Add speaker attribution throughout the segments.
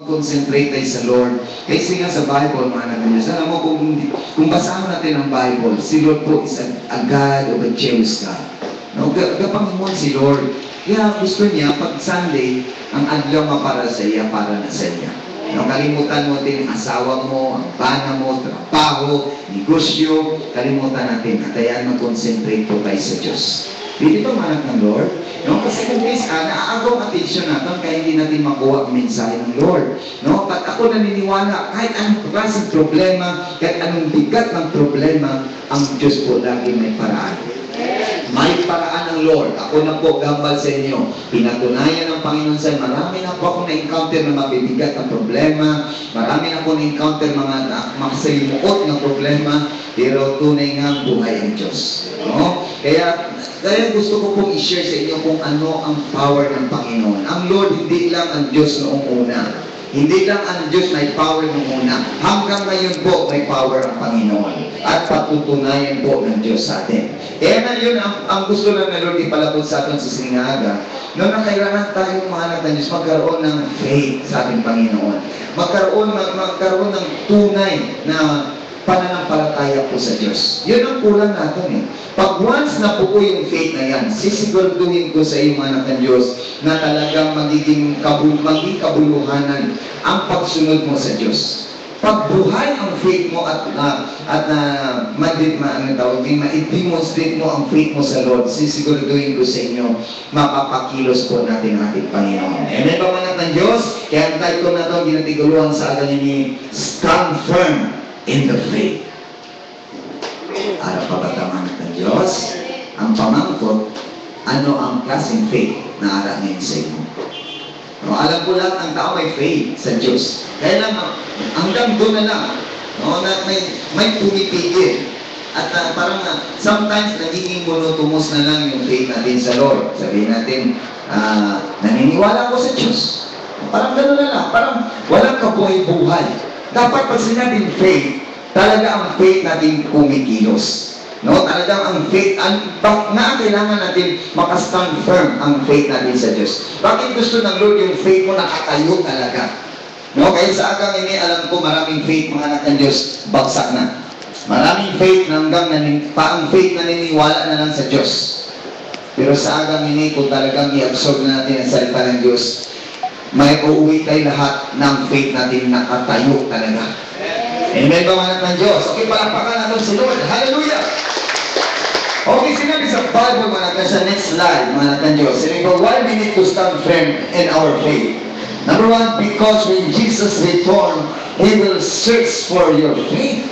Speaker 1: concentrate tayo sa Lord. Kasi nga sa Bible, mga anak ng Diyos, alam mo, kung basahan natin ang Bible, si Lord po is a God of a jealous God. No? Gapangamon si Lord. Kaya gusto niya, pag Sunday, ang adlaw nga para sa iya, para na sa iya. No? Kalimutan mo din ang asawa mo, ang bana mo, trabaho, negosyo, kalimutan natin. At ayan, mag-concentrate po tayo sa Diyos. Hindi ba manak ng Lord? No? Kasi kung guys, naaagaw ang attention natin kaya hindi natin makuha ang mensahe ng Lord. No? At ako naniniwala, kahit anong klaseng problema, kahit anong bigat ng problema, ang Diyos po lagi may paraan. May paraan ng Lord. Ako na po gambal sa inyo. Pinatunayan ng Panginoon sa marami na po ako na-encounter na mabibigat ang problema. Marami na po na-encounter mga makasalimuot ng problema. Pero tunay nga buhay ang Diyos. No? Kaya gusto ko pong i-share sa inyo kung ano ang power ng Panginoon. Ang Lord hindi lang ang Diyos noong una. Hindi lang ang Diyos may power noong una. Hanggang ngayon po may power ang Panginoon. At patutunayan po ng Diyos sa atin. Kaya na yun, ang gusto lang na Lord ipalapot sa atin sa sinaga, no, na kailangan tayong mga anak ng Diyos magkaroon ng faith sa ating Panginoon. Magkaroon ng tunay na pananampalataya po sa Diyos. Yun ang kulang natin eh. Pag once na po yung faith na yan, sisiguraduhin ko sa iyo mga anak ng Diyos na talagang magiging kabuluhanan ang pagsunod mo sa Diyos. Pag buhay ang faith mo at ma-demonstrate mo ang faith mo sa Lord, sisiguraduhin ko sa inyo, mapapakilos po natin ang ating Panginoon. Amen ba mga anak ng Diyos? Kaya ang title na ito, ginatiguluhan sa atin ni Stand Firm in the faith. Araw pa ba tama ng Diyos? Ang pamangkot, ano ang klaseng faith na ara ngayon sa inyo? No, alam ko lang ang tao may faith sa Diyos. Kaya lang, hanggang doon na lang, no, na may pumipigil. At parang sometimes nagiging monotomous na lang yung faith natin sa Lord. Sabihin natin, naniniwala ko sa Diyos. Parang gano'n na lang, parang walang kabuhay-buhay. Dapat pag sinabing faith, talaga ang faith natin kumikilos. No, talagang ang faith, kailangan natin makastand firm ang faith natin sa Diyos. Bakit gusto ng Lord yung faith mo nakatayo talaga? No, kaya sa agang ini, alam ko maraming faith mga anak ng Diyos, bagsak na. Maraming faith hanggang ang faith na naniniwala na lang sa Diyos. Pero sa agang ini, kung talagang i-absorb na natin ang salita ng Diyos, may uuwi tayo lahat ng faith natin nakatayo talaga. Amen ba mga anak ng Diyos? Okay, palakpakan natin si Lord. Hallelujah! Okay, sinabi sa Bible mga anak sa next slide, mga anak ng Diyos. Sinabi ko, why we need to stand firm in our faith? Number one, because when Jesus return, He will search for your faith.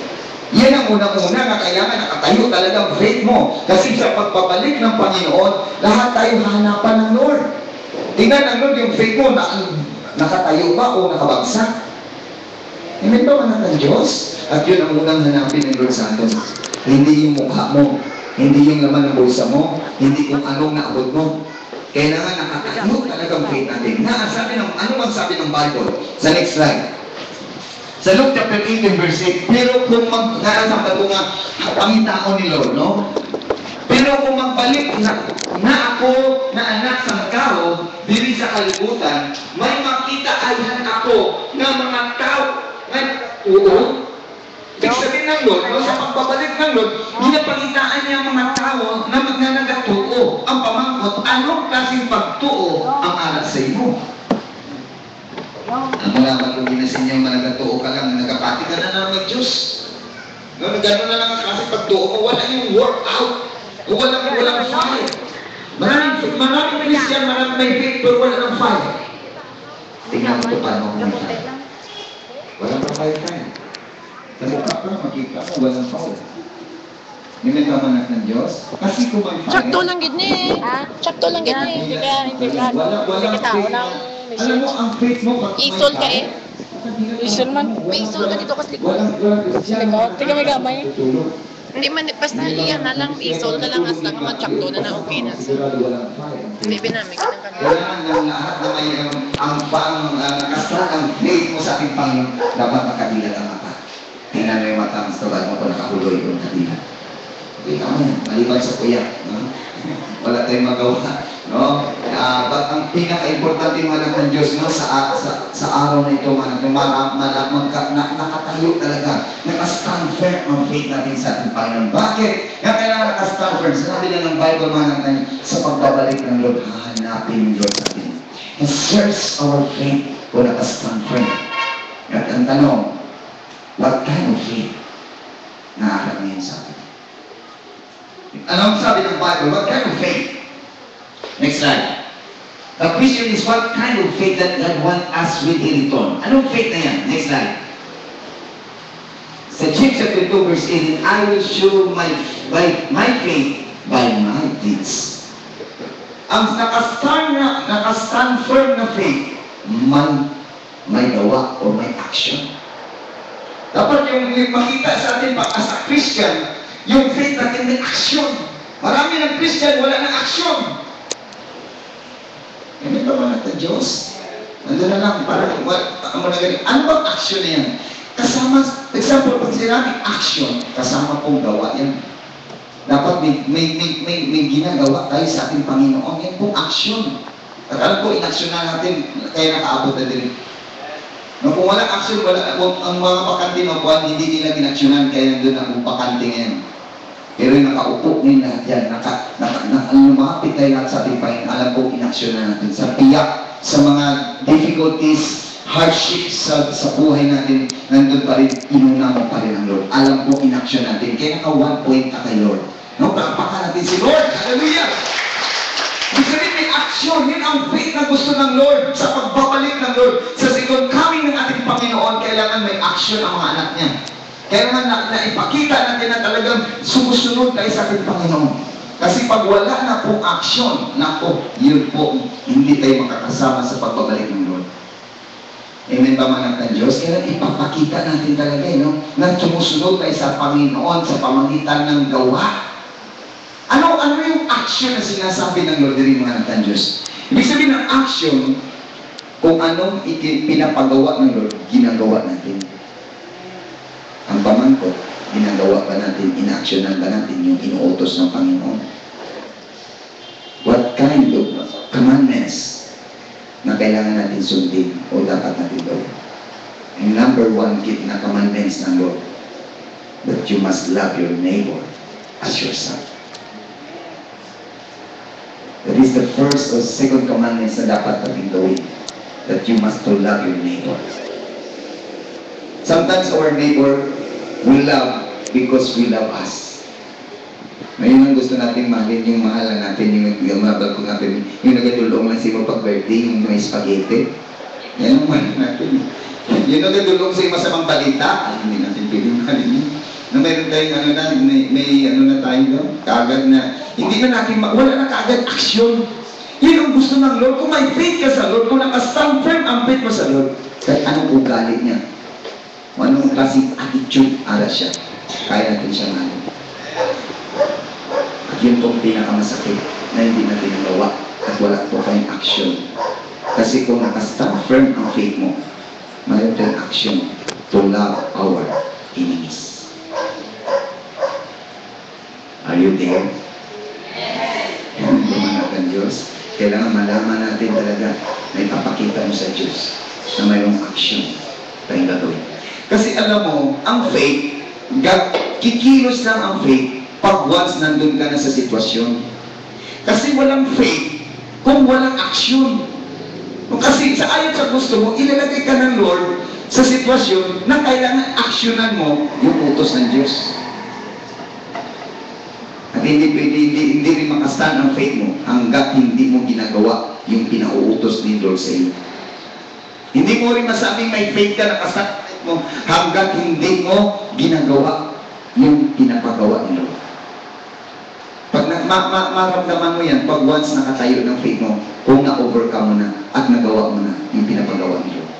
Speaker 1: Yan ang unang-una na kailangan nakatayo talaga ang faith mo. Kasi sa pagbabalik ng Panginoon, lahat tayo hahanapan ng Lord. Tingnan ng Lord yung faith mo, nakatayo ba o nakabagsak? Amen ba mga ng Diyos? At yun ang unang hanapin ng Lord sa atin. Hindi yung mukha mo, hindi yung laman ng bulsa mo, hindi kung anong naabot mo. Kailangan nakatayo talagang faith natin. Ano magsabi ng Bible? Sa next slide. Sa Luke chapter 18 verse 8, pero kung mag-narasapan ko nga, ang tao ni Lord, no? Pero kung magbalik na ako na anak sa tao, diri sa kalibutan, may makita ayan ako na mga tao na oo. Ibig sabihin ng Lord, no, sa pagbabalik ng Lord, ginapagitaan niya ang mga tao na magnanagatuo. Ang pamangkot, anong klaseng pagtuo ang aral sa iyo? Ang malaman kung ginasin niya managatuo ka lang, nagapati ka na lang ng Diyos. No, gano'n na lang ang klaseng pagtuo mo, wala yung workout. Walang fire. Maraming Christian, maraming may faith, pero wala ng fire. Tingnan mo ito paano kung may fire. Walang fire tayo. Sa mukha ka, makita mo, walang fire. Yung nagkamanak ng Diyos. Kasi kung may fire...
Speaker 2: Sakto lang gini eh. Sakto lang gini eh. Hindi ka tao lang.
Speaker 1: Alam mo, ang faith mo, pag may
Speaker 2: isol ka eh.
Speaker 3: Isol man.
Speaker 2: May isol ka dito kasi likod.
Speaker 3: Likod? Tika may gamay.
Speaker 2: Hindi man, basta iyan na lang, isol na lang, hasta ka matsakto na okay na. Hindi binamig ka ng kanila.
Speaker 1: Kailangan ng lahat na may nakasal ang faith mo sa ating Panginoon, dapat makadila ang mata. Tingnan mo yung mata, mas tawag mo kung nakahuloy yung kadila. Hindi ka mo, maliban sa kuya. No? Wala tayong magawa. No? But ang pinaka-importante mga anak ng Diyos, no, sa araw na ito, mga nakatayo talaga, nakastand firm ang faith natin sa ating Panginoon. Bakit? Kaya kailangan nakastand firm. Sinabi lang ng Bible, mga anak ng sa pagbabalik ng Lord, hahanapin ng Lord sa atin. And search our faith kung nakastand firm. At ang tanong, what kind of faith na ngayon sa atin? Anong sabi ng Bible? What kind of faith? Next slide. The question is, what kind of faith that God wants us really in return? Anong faith na yan? Next slide. Sa James chapter 2 verse 18, I will show my faith by my deeds. Ang nakastand firm na faith, may gawa o may action. Dapat yung makita sa atin as a Christian, yung faith natin may action. Marami ng Christian, wala ng action. Hindi ba mga ng Diyos? Nandun na lang, parang ano bang action na yan? Kasama, example, pag sinabing action, kasama pong gawa yan. Dapat may ginagawa tayo sa ating Panginoon. Yan pong action. At alam po, inaksyonan natin, kaya nakaabot na din. No, kung walang action, ang mga bakante mabuhan, hindi nila inaksyonan, kaya nandun ang bakante ngayon. Pero yung nakaupo ngayon lahat yan, lumapit tayo lahat sa ating Panginoon, alam po, inaksyonan natin. Sa piyak, sa mga difficulties, hardships sa buhay natin, nandun pa rin, inuna mo pa rin ang Lord. Alam po, inaksyon natin. Kaya naka 1 point ka kay Lord. No, palakpakan natin si Lord. Hallelujah! Ibig sabihin, may action. Yun ang faith na gusto ng Lord sa pagbabalik ng Lord. Sa second coming ng ating Panginoon, kailangan may action ang mga anak niya. Kailangan na ipakita natin na talagang sumusunod tayo sa ating Panginoon. Kasi pag wala na pong action, nako, yun po, hindi tayo makakasama sa pagbabalik ng Lord. Amen ba mga anak ng Diyos? Kaya ipapakita natin talaga, no? Na sumusunod tayo sa Panginoon sa pamagitan ng gawa. Ano yung action na sinasabi ng Lord din mga anak ng Diyos? Ibig sabihin ng action, kung anong pinapagawa ng Lord, ginagawa natin. Ang pamangkot, ginagawa ba natin, in-actionan ba natin yung inuutos ng Panginoon? What kind of commandments na kailangan natin sundin o dapat natin gawin? Ang number 1 na commandments ng Lord, that you must love your neighbor as yourself. That is the first or second commandments na dapat natin gawin, that you must to love your neighbor. Sometimes our neighbor will love because we love us. Ngayon ang gusto natin mahalin, yung mahalan natin, yung mabal ko natin, yung nagatulong lang sa pag-birthday, yung may spaghetti. Yan ang mahalan natin. Yung nagatulong sa masamang balita, hindi natin pwedeng mahalin yun. Na mayroon tayong may na tayo, kaagad na, hindi na natin, wala na kaagad aksyon. Yun ang gusto ng Lord. Kung may faith ka sa Lord, kung nakastand firm ang faith mo sa Lord, kahit anong ugali niya, anong klaseng attitude ara siya, kaya natin siya mahalin. At yun pong pinakamasakit na hindi natin nagawa at wala po tayong action. Kasi kung nakastand firm ang faith mo, mayroon tayong action to love our enemies. Are you there? Lumanap ng Diyos. Kailangan malaman natin talaga na ipapakita mo sa Diyos na mayroong action tayong gagawin. Kasi alam mo, ang faith, kikilos lang ang faith pag once nandun ka na sa sitwasyon. Kasi walang faith kung walang action. Kasi sa ayon sa gusto mo, ilalagay ka ng Lord sa sitwasyon na kailangan aksyonan mo yung utos ng Diyos. At hindi rin makastand ang faith mo hanggat hindi mo ginagawa yung pinauutos ni Lord sa iyo. Hindi mo rin masabing may faith ka, nakastand mo hanggat hindi mo ginagawa yung pinapagawa ni Lord. Pag maramdaman mo yan, pag once nakatayo ng faith mo, kung na-overcome mo na at nagawa mo na yung pinapagawa ni Lord.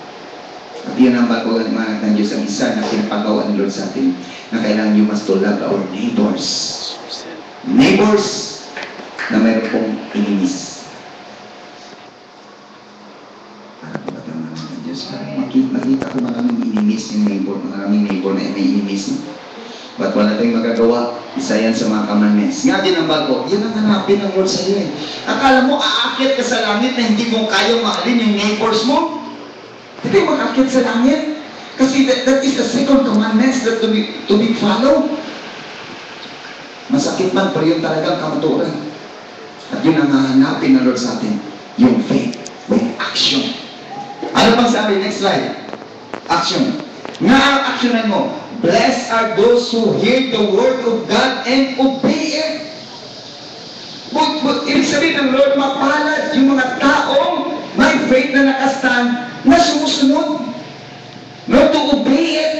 Speaker 1: At yun ang bago ng mga ng Diyos, ang isa na pinapagawa ni Lord sa atin, na kailangan you must to love our neighbors. Neighbors na mayroon pong enemies. Makita ko maraming enemies yung neighbor, maraming neighbor na may enemies. Ba't wala tayong magagawa? Isa yan sa mga commandments. Nga din ang bago, yan ang hanapin ng Lord sa iyo eh. Akala mo, aakyat ka sa langit na hindi mo kayang mahalin yung neighbors mo? Hindi mo aakyat sa langit. Kasi that is the second commandment that to be followed. Masakit man, pero yun talagang kamaturan. At yun ang hahanapin ng Lord sa atin. Yung faith with action. Ano pang sabi? Next slide. Action. Nga ang actionan mo. Blessed are those who hear the word of God and obey it. Ibig sabihin ng Lord, mapalad yung mga taong may faith na nakastand na sumusunod. No, to obey it.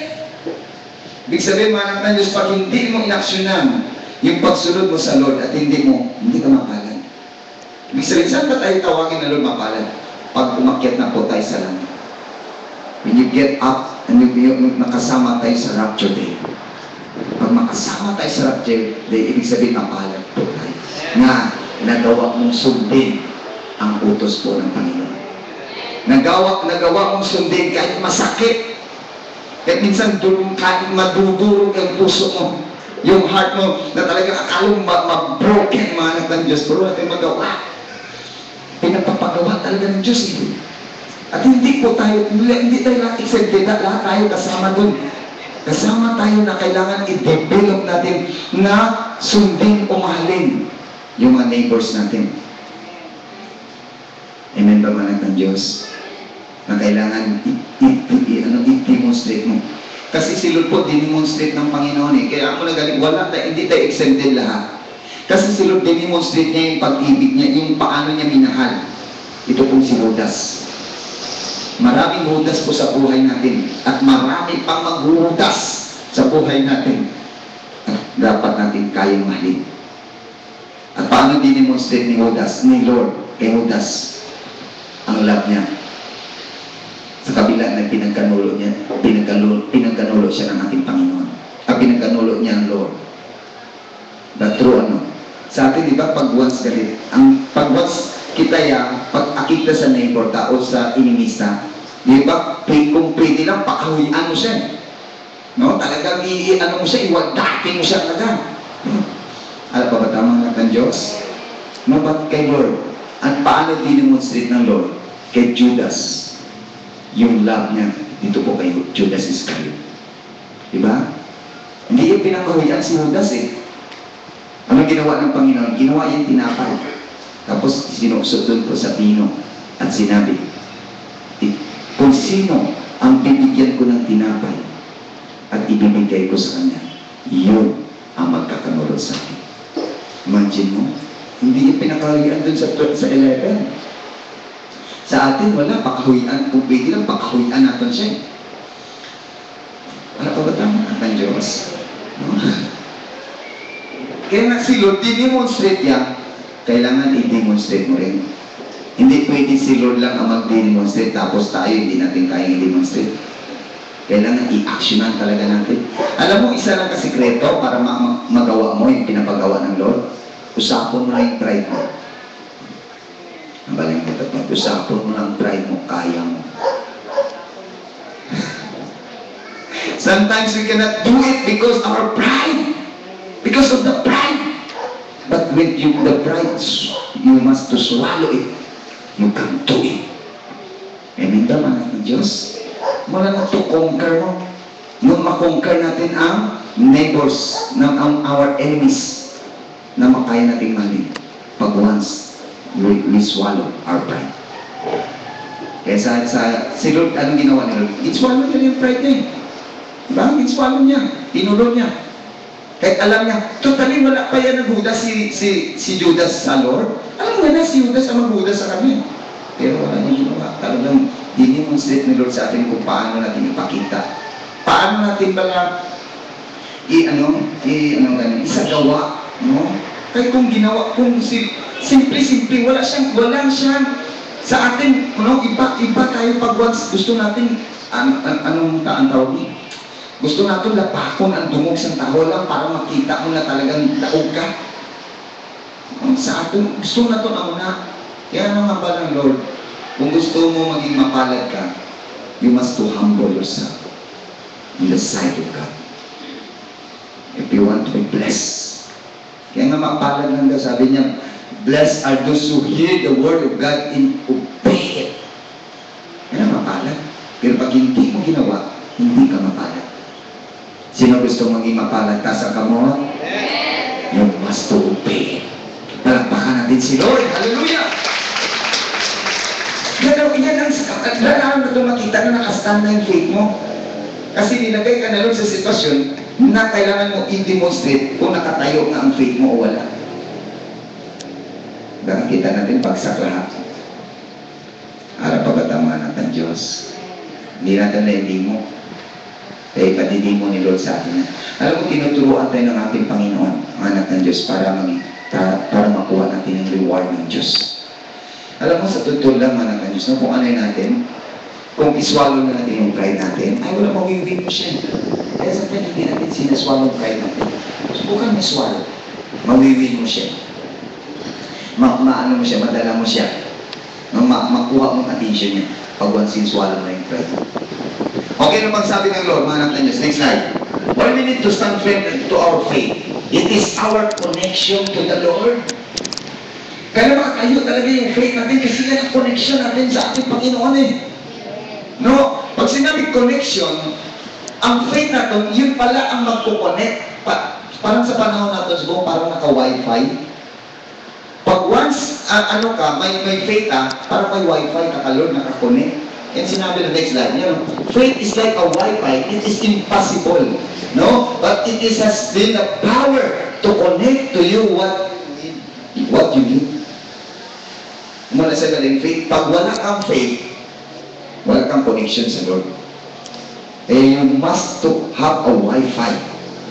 Speaker 1: Ibig sabihin, mga anak ng Diyos, pag hindi mo inaksyonan yung pagsunod mo sa Lord at hindi ka mapalad. Ibig sabihin, saan ba tayo tawagin na Lord mapalad? Pag umakyat na po tayo sa langit. When you get up and yung nakasama tayo sa rapture day. Pag makasama tayo sa rapture day, ibig sabihin mapalad po tayo. Nga, nagawa mong sundin ang utos po ng Panginoon. Nagawa mong sundin kahit masakit. Kahit minsan madudurog ang puso mo. Yung heart mo na talagang akala mo ma-broken mga anak ng Diyos. Pero natin magawa. Pinapapagawa talaga ng Diyos. At hindi tayo excited, lahat tayo kasama dun. Kasama tayo na kailangan i-develop natin na sundin o mahalin yung mga neighbors natin. Amen ba mga ng Diyos? Na kailangan i-demonstrate mo. Kasi si Lord po, dinemonstrate ng Panginoon eh. Kaya ako nagaling, hindi tayo exempted lahat. Kasi si Lord, dinemonstrate niya yung pag-ibig niya, yung paano niya minahal. Ito pong si Judas. Maraming Judas po sa buhay natin. At marami pang maghuhudas sa buhay natin. At dapat natin kayang mahalin. At paano dinemonstrate ni Judas, ni Lord, kay Judas, ang love niya. Sa kabila na pinagkanulo siya ng ating Panginoon. Pinagkanulo niya ang Lord. The true Sa atin, di ba, pag once galit, pag once kita pag akita sa neighbor tao sa inimista, di ba, kung pwede lang, pakahuyan mo siya. No? Talagang mo siya, iwadatin mo siya talaga. Alam pa ba tamang ng Diyos? No, but kay Lord, at paano dinemonstrate ng Lord? Kay Judas, yung love niya, dito po kay Judas Iscariot. Diba? Hindi yung pinakahuyan si Judas eh. Ano ginawa ng Panginoon? Ginawa yung tinapay. Tapos sinuksot doon po sa pino at sinabi, kung sino ang bibigyan ko ng tinapay at ibibigay ko sa kanya, yun ang magkakanulo sa akin. Imagine mo, hindi yung pinakahuyan doon sa 11. Sa atin, wala, pakahuyan. Kung pwede lang, pakahuyan natin siya. Wala pa ba tama ng Diyos? No? Kaya nga si Lord, dinemonstrate niya, kailangan i-demonstrate mo rin. Hindi pwede si Lord lang ang mag-demonstrate, tapos tayo hindi natin kayang i-demonstrate. Kailangan i-actionan talaga natin. Alam mo, isa lang kasikreto para magawa mo yung pinapagawa ng Lord. Usapon mo na yung pride mo. Ang balang ito, usapon mo lang pride mo, kaya mo. Sometimes we cannot do it because of our pride. Because of the pride. But with the pride, you must to swallow it. You can do it. Amen ba mga ng Diyos? Mula na to conquer mo. Nung makonquer natin ang neighbors, our enemies, na makaya nating mahalin. Pag once, we swallow our pride. Kaya si Lord, anong ginawa ni Lord? Swallow niya yung pride niya. Diba? Swallow niya. Tinulo niya. Kahit alam niya, totally wala pa yan naghudas si Judas sa Lord. Alam nga na si Judas ang maghudas sa kami. Pero wala niya ginawa. Talagang dinemonstrate ni Lord sa atin kung paano natin ipakita. Paano natin pala isagawa, no? Kahit kung ginawa, simple, walang siyang sa atin, iba tayo pag once gusto natin, anong tawag niya? Gusto natin lapakon ang dungog sa taho lang para makita mo na talagang daog ka. Sa atin, gusto na ito na. Kaya nga ba ng Lord, kung gusto mo maging mapalad ka, you must to humble yourself in the sight of God. blessed. Kaya nga mapalad lang daw, sabi niya, blessed are those who hear the word of God and obey it. Kaya mapalad. Pero pag hindi mo ginawa, hindi ka mapalad. Sino gusto maging mapalad? Tasa ka mo? You must to obey it. Palakpakan natin si Lord. Hallelujah! Yan ang makita na nakastand na yung faith mo. Kasi nilagay ka na lang sa sitwasyon na kailangan mo i-demonstrate kung nakatayo nga ang faith mo o wala. Nakikita natin bagsak lahat. Harap pagkatamaan natin Diyos. Hindi natin na mo. Kaya ipatindi mo ni Lord sa atin. Alam mo, tinuturuan tayo ng ating Panginoon, ang anak ng Diyos, para makuha natin yung reward ng Diyos. Alam mo, sa totoo lang, anak ng Diyos, no, kung ano natin, kung iswallow na natin yung pride natin, ay wala mawiwin mo siya. Kaya sa atin, hindi natin sinaswallow yung pride natin. Subukan mo iswallow. Mawiwin mo siya. Maano mo siya, madala mo siya. Makuha mo ang attention niya pag once sinswallow na yung pride. Okay na magsabi ng Lord, mga anak ng Diyos. Next slide. All we need to stand firm to our faith. It is our connection to the Lord. Kaya makakayo talaga yung faith natin kasi yan ang connection natin sa ating Panginoon eh. No? Pag sinabi connection, ang faith natin, yun pala ang magkoconnect. Parang sa panahon natin, siguro parang naka-wifi. Pag once, may faith parang may wifi ka Lord, naka-connect. Yan sinabi na next slide. You know, faith is like a wifi. It is impossible. No? But it has been the power to connect to you what you need. Mula sa galing faith, pag wala kang faith, wala kang connection sa Lord. Eh, you must to have a wifi.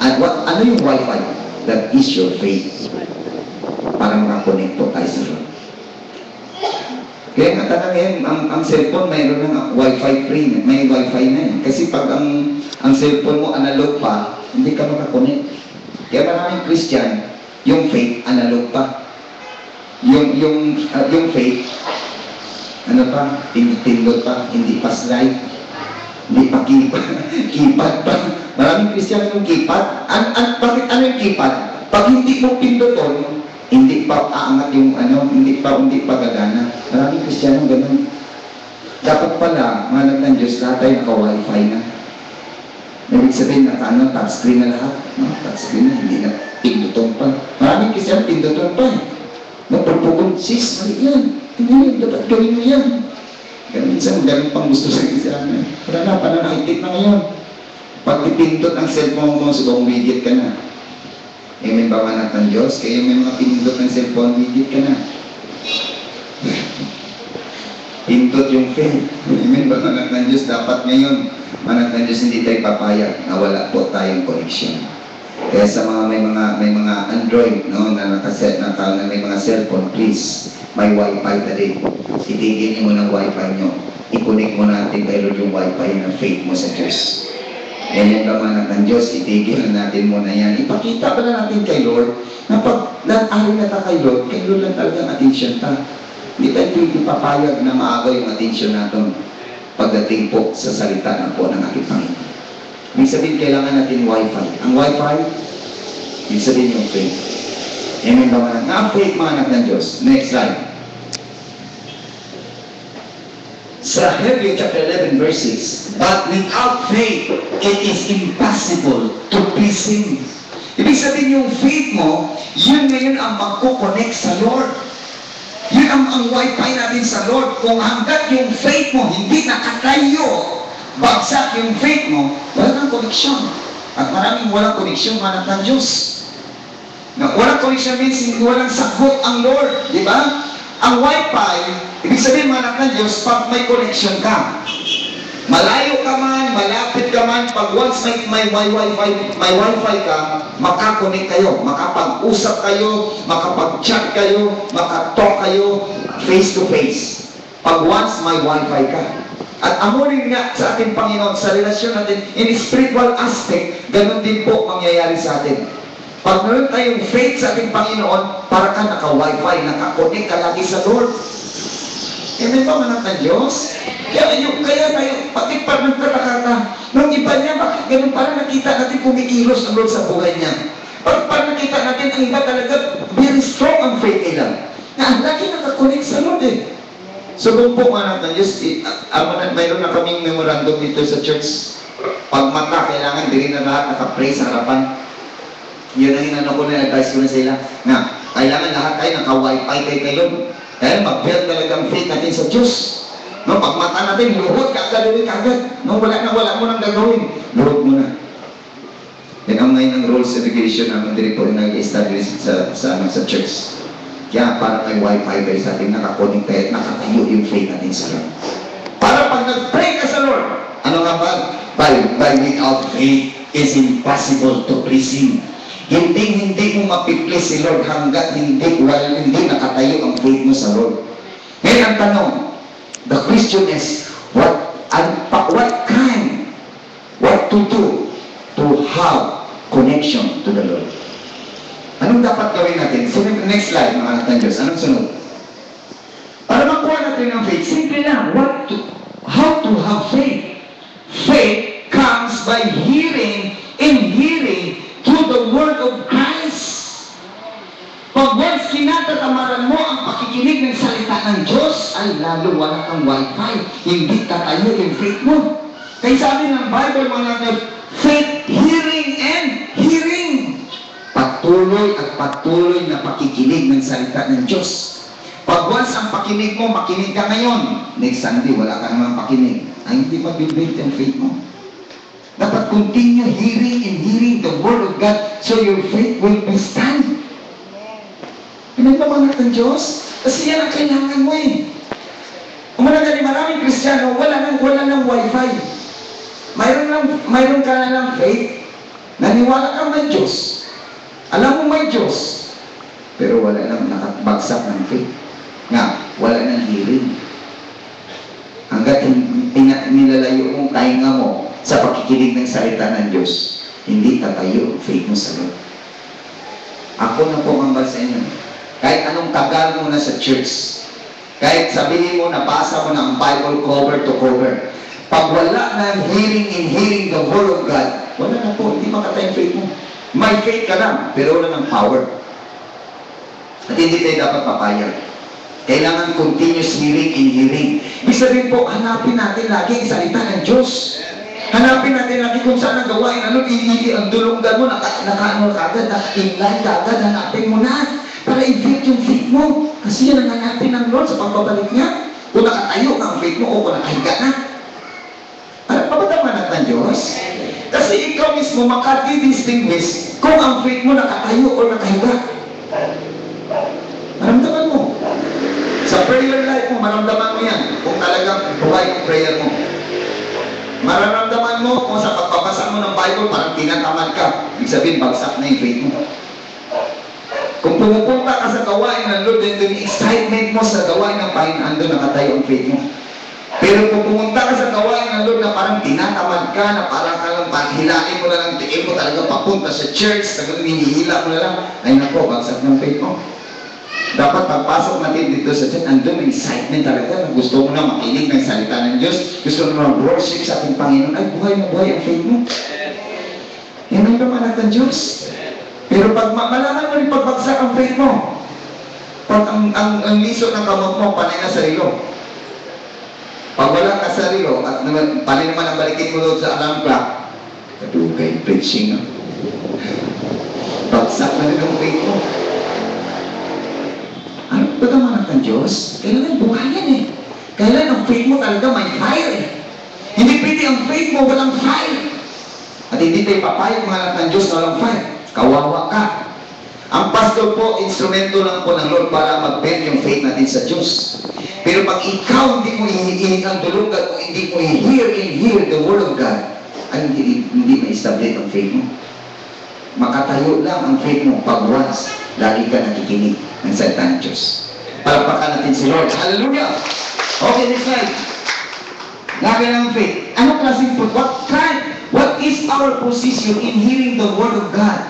Speaker 1: And ano yung wifi? That is your faith. Para makakonect po tayo sa Lord. Kaya nga tanangin, ang cellphone mayroon ng wifi free. May wifi na yun. Kasi pag ang cellphone mo analog pa, hindi ka makakonect. Kaya maraming Christian, yung faith analog pa. Yung faith, tindot pa, hindi pa slide, hindi pa keypad pa. Maraming Christian yung keypad. Bakit ano yung keypad? Pag hindi mo pinduton, hindi pa aangat yung hindi pa gagana. Maraming Christian yung ganun. Dapat pala, mga anak ng Diyos, lahat tayo naka-wifi na. Ibig sabihin, touchscreen na lahat. No? Touchscreen na, hindi na pinduton pa. Maraming Christian pinduton pa eh. Pagpukul, sis, mali yan. Hindi, dapat gawin mo yan. Kaya minsan, ganun pang gusto sa Christian. Wala na, pananakitip na ngayon. Pag ipindot ang cellphone mo, subang widget ka na. Amen ba anak ng Diyos? Kaya may mga pindot ng cellphone, widget ka na. Pindot yung faith. Amen ba anak ng Diyos? Dapat ngayon, anak ng Diyos, hindi tayo papayag na wala po tayong connection. Kaya sa may mga Android, no, na nakaset na may mga cellphone, please, may wifi na din. Itigil niyo muna ang wifi nyo. I-connect mo natin kay Lord yung wifi na faith mo sa Diyos. Yan yung kamanak ng Diyos, itigil natin muna yan. Ipakita pa na natin kay Lord na pag nag-ari na ta kay Lord lang talagang attention ta. Hindi tayo ipapayag na maagaw yung attention natin pagdating po sa salita na po ng ating Panginoon. Ibig sabihin, kailangan natin wifi. Ang wifi, ibig sabihin yung faith. Amen ba mga anak? Ang faith mga anak ng Diyos. Next slide. Sa Hebrews chapter 11 verse 6, but without faith, it is impossible to please Him. Ibig sabihin yung faith mo, yun ngayon ang magkoconnect sa Lord. Yun ang wifi natin sa Lord. Kung hanggat yung faith mo hindi nakatayo, bagsak yung faith mo, wala kang koneksyon. At maraming walang koneksyon, anak ng Diyos. Na walang koneksyon means walang sagot ang Lord, di ba? Ang wifi, ibig sabihin anak ng Diyos, pag may koneksyon ka, malayo ka man, malapit ka man, pag once may wifi ka, makakonect kayo, makapag-usap kayo, makapag-chat kayo, makatalk kayo, face to face. Pag once may wifi ka. At amunin nga sa ating Panginoon, sa relasyon natin, in spiritual aspect, ganun din po mangyayari sa atin. Pag meron tayong faith sa ating Panginoon, para ka naka-wifi, naka-connect ka lagi sa Lord. Amen ba, anak ng Diyos? Kaya tayo, pati pag nagtataka ka, nung iba niya, bakit ganun, parang nakita natin kumikilos ang Lord sa buhay niya. Pag nakita natin, ang iba talaga, very strong ang faith nila. Na ang lagi nakakonect sa Lord eh. So kung po mga natin, Diyos, mayroon na kaming memorandum dito sa church. Pag mata, kailangan din na lahat nakapray sa harapan. Yun ang inano ko na advice ko na sila. Nga, kailangan lahat tayo naka-wifi kay Lord. Dahil mag-build talaga ang faith natin sa Diyos. No, pag mata natin, luhod ka agad. No, wala mo nang gagawin. Luhod mo na. Yan ang ngayon ng rules and regulation namin din po nag-establish sa church. Kaya para may wifi kayo sa atin, nakakoning tayo at nakatayo yung faith natin sa Lord. Para pag nag-pray ka sa Lord, ano nga ba? By without faith is impossible to please Him. Hindi mo mapiplease si Lord hanggat hindi nakatayo ang faith mo sa Lord. Ngayon ang tanong, the question is, what to do to have connection to the Lord? Anong dapat gawin natin? So, next slide, mga anak ng Diyos. Anong sunod? Para makuha natin ang faith, simple lang. How to have faith? Faith comes by hearing and hearing through the Word of Christ. Pag once kinatatamaran mo ang pakikinig ng salita ng Diyos, ay lalo wala kang wifi. Hindi tatayo yung faith mo. Kaya sabi ng Bible, mga faith, hearing and hearing. Patuloy at patuloy na pakikinig ng salita ng Diyos. Pag once ang pakinig mo, makinig ka ngayon. Next Sunday, wala ka naman pakinig. Ay, hindi mabibuild ang faith mo. Dapat continue hearing and hearing the Word of God so your faith will be stand. Pinagpamanat ng Diyos? Kasi yan ang kailangan mo eh. Umalaga ni maraming Kristiyano, wala nang wifi. Mayroon ka na ng faith, naniwala ka may Diyos. Alam mo may Diyos, pero wala nang nakabagsak ng faith. Nga, wala nang hearing. Hanggat nilalayo mong tainga mo sa pakikinig ng salita ng Diyos, hindi tatayo ang faith mo sa Lord. Ako na po ang sa inyo. Kahit anong tagal mo na sa church, kahit sabihin mo, nabasa mo ng Bible cover to cover, pag wala na hearing the Word of God, wala na po, hindi makatay ang faith mo. May faith ka lang, pero wala ng power. At hindi tayo dapat papayag. Kailangan continuous hearing and hearing. Ibig sabihin po, hanapin natin lagi ang salita ng Diyos. Hanapin natin lagi kung saan ang gawain. Ang dulunggan mo, naka-ano ka agad, naka-inline ka agad, hanapin mo na. Para i-fit yung faith mo. Kasi yan ang hanapin ng Lord sa pagbabalik niya. Kung nakatayo ka ang faith mo, o kung nakahiga na. Papatamanat ng Diyos. Kasi ikaw mismo makadi-distinguish kung ang faith mo nakatayo o nakahiga. Maramdaman mo. Sa prayer life mo, maramdaman mo yan. Kung talagang buhay ang prayer mo. Mararamdaman mo kung sa pagbabasa mo ng Bible, parang tinatamad ka. Ibig sabihin, bagsak na yung faith mo. Kung pumupunta ka sa gawain ng Lord, then yung excitement mo sa gawain ng Panginoon, doon nakatayo ang faith mo. Pero kung pumunta ka sa gawain ng Lord na parang tinatamad ka, na parang hilain mo na lang, tingin mo talaga papunta sa church, talagang hinihila mo na lang, ay nako, bagsak ng faith mo. Dapat pagpasok natin dito sa church, andun may excitement talaga, na gusto mo na makinig ng salita ng Diyos, gusto mo na worship sa ating Panginoon, ay buhay na buhay ang faith mo. Yan ang pamanat ng Diyos. Pero pag malaman mo rin pagbagsak ang faith mo, pag ang liso ng kamot mo, panay na sa rilo. Pag wala ka sa rilo, at panay naman ang balikin mo doon sa alarm clock, kadugay, preaching, no? Bagsak na rin ang faith mo. Ano ba naman ang Diyos? Kailangan buhayan eh. Kailangan ang faith mo talaga may fire eh. Hindi pwede ang faith mo walang fire. At hindi tayo papayag mga anak ng Diyos na walang fire. Kawawa ka. Ang pastor po, instrumento lang po ng Lord para mag-bend yung faith natin sa Diyos. Pero pag ikaw hindi mo ihihinig ang dulungan, kung hindi mo i-hear the Word of God, ay hindi ma-establish ang faith mo. Makatayo lang ang faith mo pag once lagi ka nakikinig ng salita ng Diyos. Palakpakan natin si Lord. Hallelujah! Okay, next slide. Lagi lang ang faith. Anong klaseng food? What is our position in hearing the Word of God?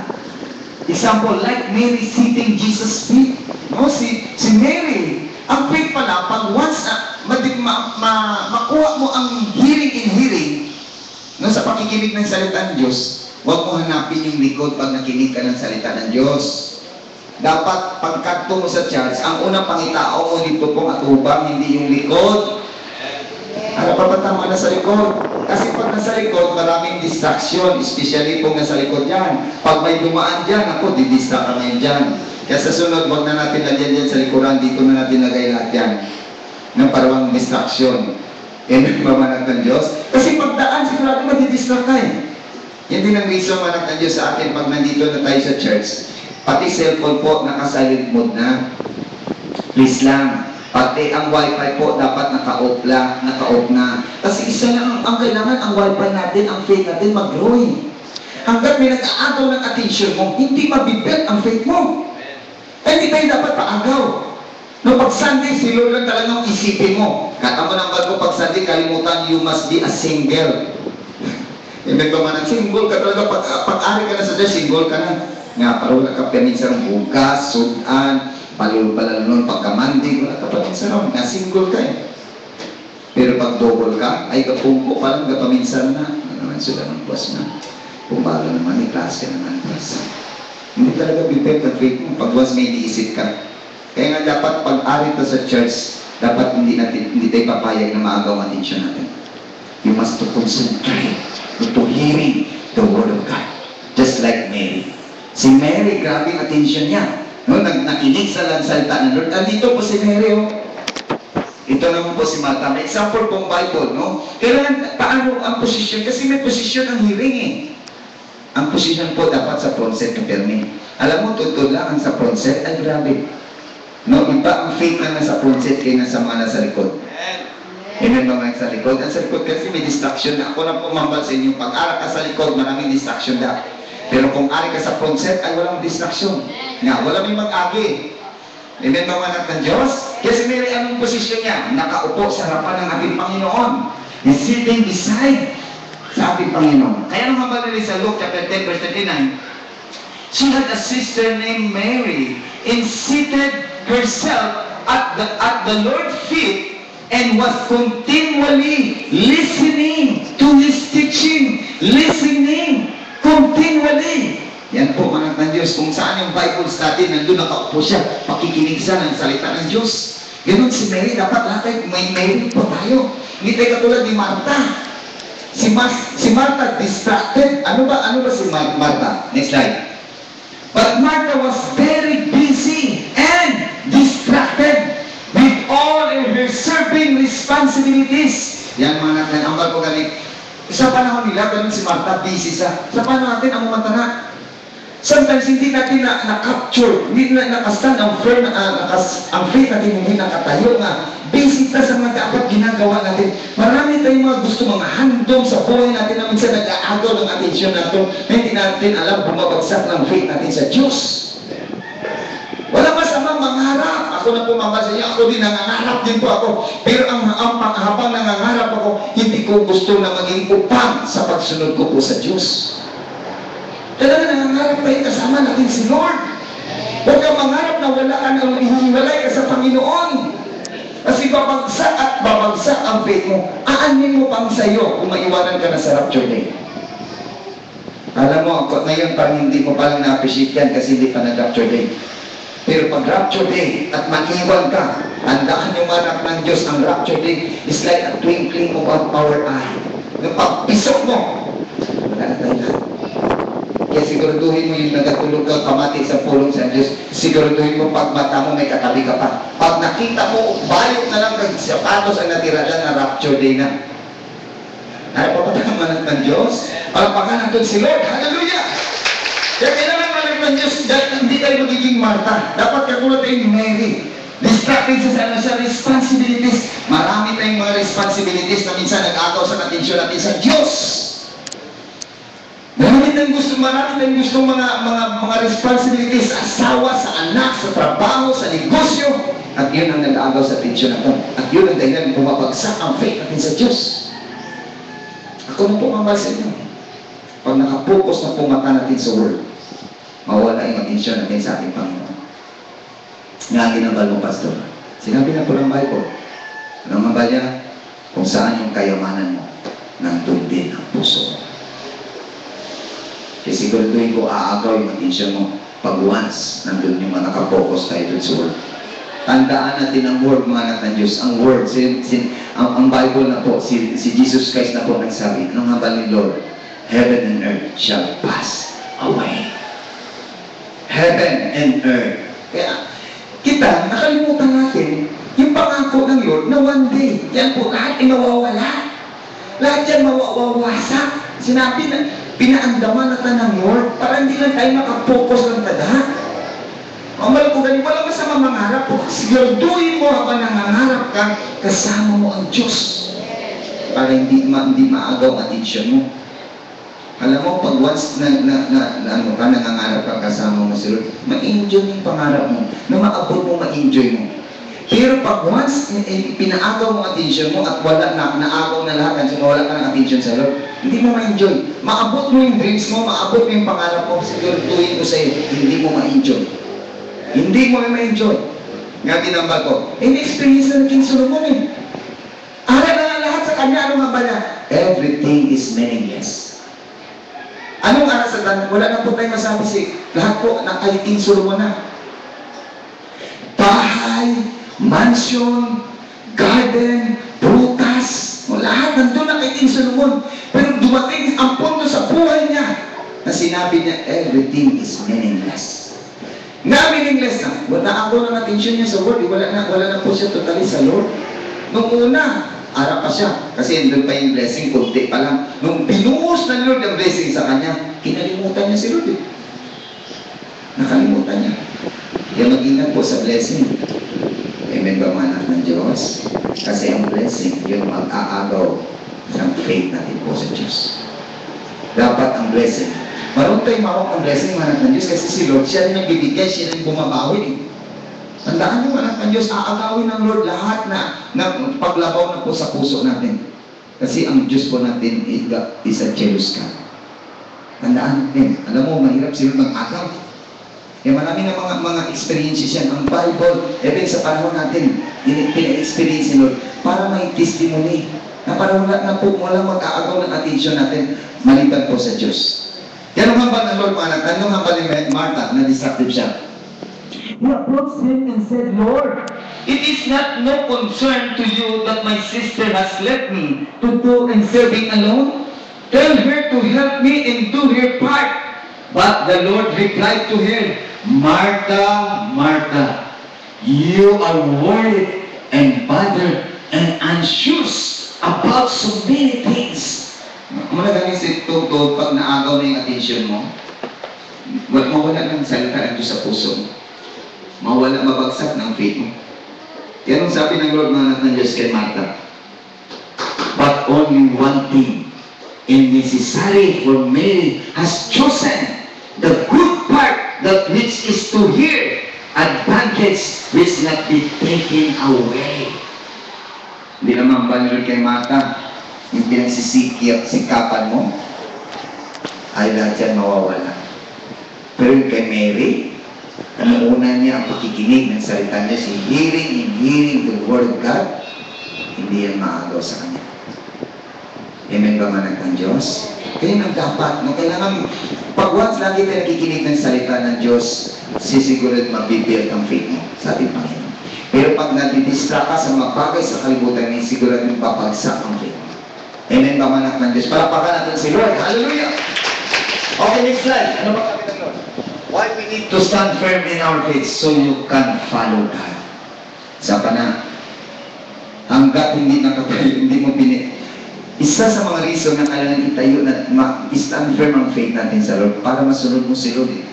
Speaker 1: Example, like Mary sitting Jesus' feet. No, si Mary, ang faith pala, pag once makuha mo ang hearing in hearing, no, sa pakikinig ng salita ng Diyos, Huwag mo hanapin yung likod pag nakinig ka ng salita ng Diyos. Dapat pagkadto mo sa church, ang unang pangitao mo dito pong atubang, hindi yung likod. Ano pa ba tama na sa likod? Kasi pag nasa likod, maraming distraction, especially kung nasa likod yan. Pag may dumaan dyan, ako, didistract ka ngayon dyan. Kaya sa sunod, huwag na natin lagyan dyan sa likuran, dito na natin lagay lahat yan. Ng parang distraction. Yan ang mamanag ng Diyos. Kasi pagdaan, sigurado madidistract ka eh. Yan din ang reason manak ng Diyos sa atin pag nandito na tayo sa church. Pati cellphone po, naka-silent mode na. Please lang. Pati ang wifi po, dapat naka-off na. Kasi isa lang ang kailangan, ang wifi natin, ang faith natin mag-growing. Hanggat may nag-aagaw ng attention mo, hindi mabibet ang faith mo. Eh, hindi tayo dapat paagaw. No, pag Sunday, si Lord lang talagang isipin mo. Kata mo ng bago, pag Sunday, kalimutan, you must be a single. May ba man ang single ka talaga, pag-ari ka na sa Diyos, single ka na. Nga, parang nakapaminsan ng bugas, sudan, palalo nun, pagkamandig, wala ka paminsan nun, nga single ka eh. Pero pag double ka, ay kapungko, parang kapaminsan na, ano naman sila ng boss na, kumbala naman, may klase naman, klase. Hindi talaga bipet at faith mo, pag once may iniisip ka. Kaya nga dapat pag-ari ka sa church, dapat hindi tayo papayag na maagaw ang atensyon natin. You must to concentrate to hearing the Word of God. Just like Mary. Si Mary, grabe ang atensyon niya. No, nakinig sa salita ng Lord. Andito po si Mary, oh. Ito naman po si Martha. May example pong Bible, no? Kailangan, paano ang posisyon? Kasi may posisyon ang hearing, eh. Ang posisyon po dapat sa front set na permi. Alam mo, tutod lang ang sa front set, ay grabe. No, iba ang faith na nasa front set kaya nasa mga nasa likod. Amen ba mga sa likod? Ang sa likod kasi may distraction na. Ako na pumambal sa inyo. Pag-aral ka sa likod, maraming distraction na. Pero kung ari ka sa front set, ay walang distraction. Nga, wala may mag-agi. Amen ba mga anak ng Diyos? Kasi may anong posisyon niya? Nakaupo sa harapan ng ating Panginoon. He's sitting beside sa ating Panginoon. Kaya nung hambal nila sa Luke chapter 10 verse 39, she had a sister named Mary and seated herself at the Lord's feet and was continually listening to His teaching. Listening continually. Yan po mga ng Diyos. Kung saan yung Bible study, nandun nakaupo siya, pakikinig siya ng salita ng Diyos. Ganun si Mary, dapat lahat may Mary po tayo. Hindi tayo katulad ni Martha. Si Martha distracted. Ano ba si Martha? Next slide. But Martha was very busy and distracted with all her serving responsibilities. Yan mga natin, ang bago galing. Sa panahon nila, ganun si Martha, busy sa panahon natin, ang mga tanak. Sometimes hindi natin na-capture, hindi na nakastand ang faith natin, hindi nakatayo nga. Busy na sa mga dapat ginagawa natin. Marami tayong mga gusto, mga handong sa buhay natin na minsan nag-aagaw ng atensyon natin na hindi natin alam bumabagsak ng faith natin sa Diyos. Wala masamang mangarap. Ako na pumama sa inyo, ako din nangangarap din po ako. Pero habang nangangarap ako, hindi ko gusto na maging upang sa pagsunod ko po sa Diyos. Talaga nangangarap tayo kasama natin si Lord. Huwag kang mangarap na wala ka nang ihiwalay ka sa Panginoon. Kasi babagsak at babagsak ang faith mo. Aanin mo pang sa iyo kung maiwanan ka na sa rapture day. Alam mo, ngayon parang hindi mo palang na-appreciate yan kasi hindi pa nag-rapture day. Pero pag rapture day at maniwan ka, handaan yung anak ng Diyos, ang rapture day is like a twinkling of our eye. Yung pagpisok mo, wala na tayo lahat. Kaya siguraduhin mo yung nagatulog ka, kamati sa pulong sa Diyos, siguraduhin mo pag mata mo may katabi ka pa. Pag nakita mo, bayot na lang kag sapatos ang natira dyan na rapture day na. Ay, papatakaman ng Diyos. Palapakan natin si Lord. Hallelujah! Kaya kailangan malag ng Diyos, hindi tayo magiging Martha. Dapat katulad tayong Mary. Distracted sa responsibilities. Marami tayong mga responsibilities na minsan nag-agaw sa atensyon natin sa Diyos. Marami tayong gusto mga responsibilities sa asawa, sa anak, sa trabaho, sa negosyo. At yun ang nag-agaw sa atensyon natin. At yun ang dahilan bumabagsak ang faith natin sa Diyos. Ako na po mamahal sa inyo. Pag nakapokus na pumata natin sa Word, mawala yung atensyon natin sa ating Panginoon. Nga ginabal mo, Pastor. Sinabi na po ng Bible. Anong mabal niya? Kung saan yung kayamanan mo, nandun din ang puso mo. Kasi siguraduhin ko aagaw yung attention mo pag once nandun yung mga nakapokus tayo dun sa word. Tandaan natin ang word, mga anak ng Diyos. Ang word, ang Bible na po, si Jesus Christ na po nagsabi, anong hambal ni Lord? Heaven and earth shall pass away. Heaven and earth. Kaya, kita, nakalimutan natin yung pangako ng Lord na one day, yan po, lahat ay mawawala. Lahat yan mawawasak. Sinabi na, pinaandaman natin ng Lord para hindi lang tayo makapokus ng tada. Mamal ko ganun, walang masama mangarap po. Siguraduhin mo habang nangangarap ka, kasama mo ang Diyos. Para hindi maagaw ang atensyon mo. Alam mo, pag once nangangarap ka, kasama mo si Lord, ma-enjoy yung pangarap mo, na maabot mo, ma-enjoy mo. Pero pag once pinaagaw mo ang atensyon mo at wala naagaw na lahat, kasi wala ka ng atensyon sa Lord, hindi mo ma-enjoy. Maabot mo yung dreams mo, maabot mo yung pangarap mo, siguraduhin ko sa'yo, hindi mo ma-enjoy. Hindi mo ma-enjoy. Nga tinambal ko, in-experience na ng King Solomon eh. Aral na lahat sa kanya, ano nga ba na? Everything is meaningless. Anong aral sa kanya? Wala na po tayo masabi si lahat po na kay King Solomon na. Bahay, mansion, garden, prutas, lahat nandun na kay King Solomon. Pero dumating ang punto sa buhay niya na sinabi niya, everything is meaningless. Nga meaningless na. Wala ako ng attention niya sa Word. Wala na po siya totally sa Lord. Nung una, arap pa siya. Kasi doon pa yung blessing, kunti pa lang. Nung binuhos ng Lord ang blessing sa kanya, kinalimutan niya si Lord eh. Nakalimutan niya. Kaya mag-ingat po sa blessing. Amen ba mga anak ng Diyos? Kasi ang blessing, yung mag-aagaw ng faith natin po sa Diyos. Dapat ang blessing. Maroon tayong mawak ang blessing, mga anak ng Diyos, kasi si Lord, siya rin ang bibigay, siya rin bumabawin eh. Tandaan niyo, anak ng Diyos, aagawin ng Lord lahat na paglabaw na po sa puso natin. Kasi ang Diyos po natin is a jealous God. Tandaan natin, alam mo, mahirap sila mag-agaw. Kaya marami na mga experiences yan. Ang Bible, even sa panahon natin, pina-experience ni Lord, para may testimony, na parang wala mag-aagaw ng attention natin, maliban po sa Diyos. Yan ang hambal ng Lord, mga anak. Anong hambal ni Martha na destructive siya? He approached him and said, Lord, it is not no concern to you that my sister has left me to do and serving alone. Tell her to help me and do her part. But the Lord replied to her, Martha, Martha, you are worried and bothered and anxious about so many things. Malagaling sa ito, pag naagaw na yung attention mo, mawala ng salita ng Diyos sa puso mo. Mawala, mabagsak ng faith mo. Yan ang sabi ng Lord, mga anak ng Diyos kay Martha. But only one thing, and necessary for Mary has chosen the good part that which is to hear, advantage which not be taken away. Hindi naman ba nilod kay Martha, yung pinagsisikapan mo, ay lahat yan mawawala. Pero yung kay Mary, ang una niya ang pakikinig ng salita niya, si hearing the word of God, hindi yan maagaw sa kanya. Amen ba man ng Diyos? Kaya nang dapat, kailangan, pag once lagi tayo nakikinig ng salita ng Diyos, sisigurad mabibuild ang faith mo sa ating Panginoon. Pero pag nadidistract ka sa mga bagay sa kalibutan, sigurad yung babagsak ang faith mo. Amen ba man ng Diyos? Palapakan natin si Lord. Hallelujah! Okay, next slide. Ano ba kami ng Lord? Why we need to stand firm in our faith so you can follow God. Saka na, hanggat hindi nakatayo, hindi mo isa sa mga reason na kailangan itayo na stand firm ang faith natin sa Lord para masunod mo si Lord eh.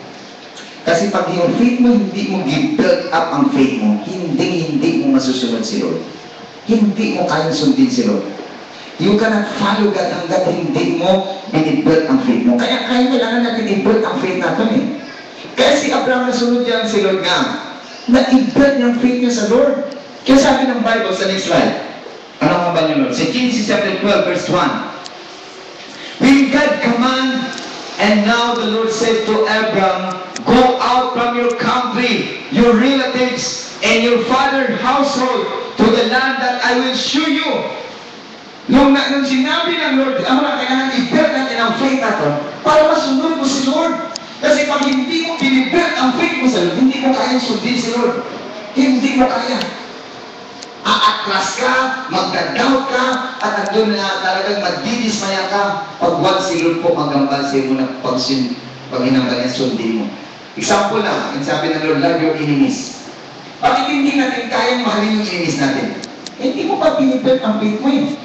Speaker 1: Kasi pag yung faith mo, hindi mo build up ang faith mo, hindi mo masusunod si Lord. Hindi mo kayang sundin si Lord. You cannot follow God hanggat hindi mo i-build ang faith mo. Kaya kailangan natin i-build ang faith natin eh. Kaya si Abraham nasunod yan si Lord nga, na i-build yung faith niya sa Lord. Kaya sabi ng Bible sa next slide, ano nga ba niyo Lord? Sa Genesis chapter 12 verse 1, when God command, and now the Lord said to Abraham, go out from your country, your relatives, and your father's household to the land that I will show you. Nung sinabi ng Lord, kailangan i-build natin ang faith natin para masunod mo si pag hindi mo binibuild ang faith mo sa Lord, hindi mo kayang sundin si Lord. Hindi mo kaya. Aatras ka, magda-doubt ka, at andun na talagang magdidismaya ka pag once si Lord po magambal sa mo na pag hinambal niya sundin mo. Example lang, ang sabi ng Lord, love your enemies. Bakit hindi natin kayang mahalin yung enemies natin? Hindi mo pa binibuild ang faith mo eh.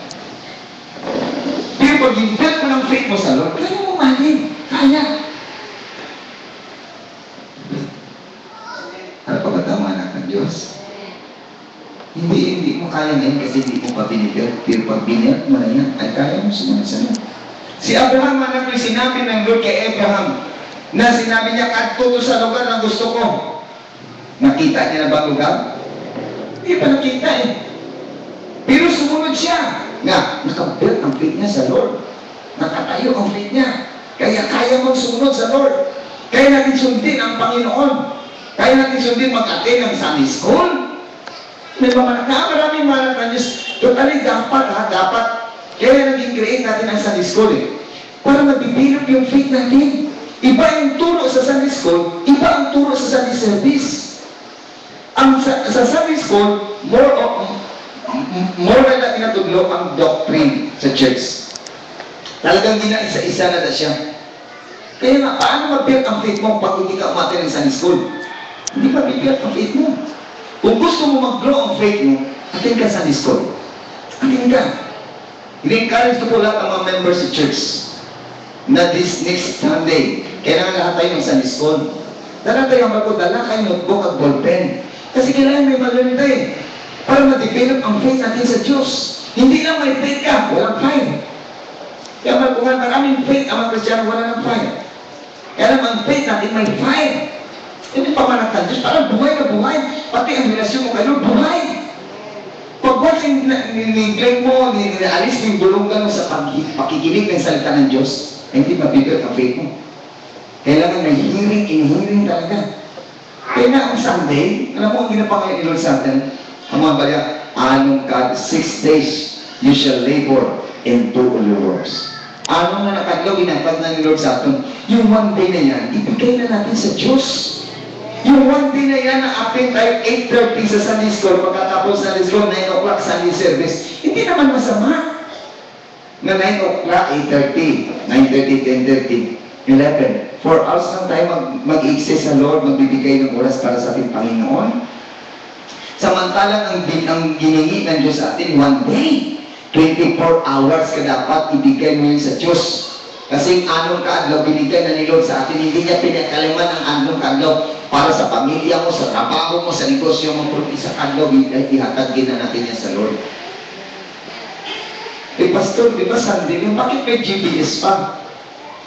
Speaker 1: Pero pag binibuild mo ng faith mo sa Lord, kaya mo mahalin. Kaya. Ano pa ba tama, anak ng Diyos? Hindi mo kaya ngayon kasi hindi mo pa binibuild. Pero pag binibuild mo na yan, ay kaya mo sumunod sa Lord. Si Abraham, anak ko, sinabi ng Lord kay Abraham, na sinabi niya, "Kadto sa lugar na gusto ko." Nakita niya na ba lugar? Hindi pa nakita eh. Pero sumunod siya. Nga, nakabuild ang faith niya sa Lord. Nakatayo ang faith niya. Kaya mong sumunod sa Lord. Kaya natin sundin ang Panginoon. Kaya natin sundin mag-attend ng Sunday school. May mga maraming mga ng Diyos. Totally dapat. Kaya naging create natin ang Sunday school eh. Para mag-develop yung faith natin. Iba yung turo sa Sunday school, iba ang turo sa Sunday service. Sa Sunday school, more na tinatudlo ang doctrine sa church. Talagang gina-isa-isa na siya. Kaya nga, paano mag-build ang faith mo pag hindi ka umatin ng Sunday school? Hindi pa build ang faith mo. Kung gusto mo mag-grow ang faith mo, atin ka Sunday school. Atin ka. I-encourage ko po lahat ng mga members sa church na this next Sunday, kailangan lahat tayo ng Sunday school. Dala tayo ang dala kayo notebook at ballpen. Kasi kailangan may maganda eh. Para ma-develop ang faith natin sa Diyos. Hindi lang may faith ka, walang fight. Kaya maraming faith ang mga Kristiyano, wala ng fight. Kaya naman ang faith natin may fight. Hindi pa man ang Diyos, parang buhay na buhay. Pati ang relasyon mo kayo, buhay. Pag once ni-claim mo, ni-alis mo yung bulungan mo sa pakikinig ng salita ng Diyos, hindi mabigat ang faith mo. Kailangan may hearing talaga. Kaya na ang Sunday, alam mo ang ginapangay ni Lord sa atin, ang mga balya, anong God, 6 days you shall labor and do all your works. Anong na nakadlaw, ginapag na ni Lord sa atin, yung 1 day na yan, ibigay na natin sa Diyos. Yung 1 day na yan, na apin tayo 8:30 sa Sunday school, pagkatapos Sunday school, 9 o'clock Sunday service, hindi naman masama. Na 9 o'clock, 8:30, 9:30, 10:30, 11. 4 hours lang tayo mag-exist sa Lord, magbibigay ng oras para sa ating Panginoon. Samantalang ang giningi ng Diyos sa atin, 1 day, 24 hours ka dapat ibigay mo yun sa Diyos. Kasi anong kaadlaw binigay na ni Lord sa atin, hindi niya pinakaliman ang anong kaadlaw para sa pamilya mo, sa trabaho mo, sa negosyo mo, pero isa kaadlaw, ihatagin na natin yan sa Lord. Eh, Pastor, di ba Sunday yun? Bakit may GPS pa?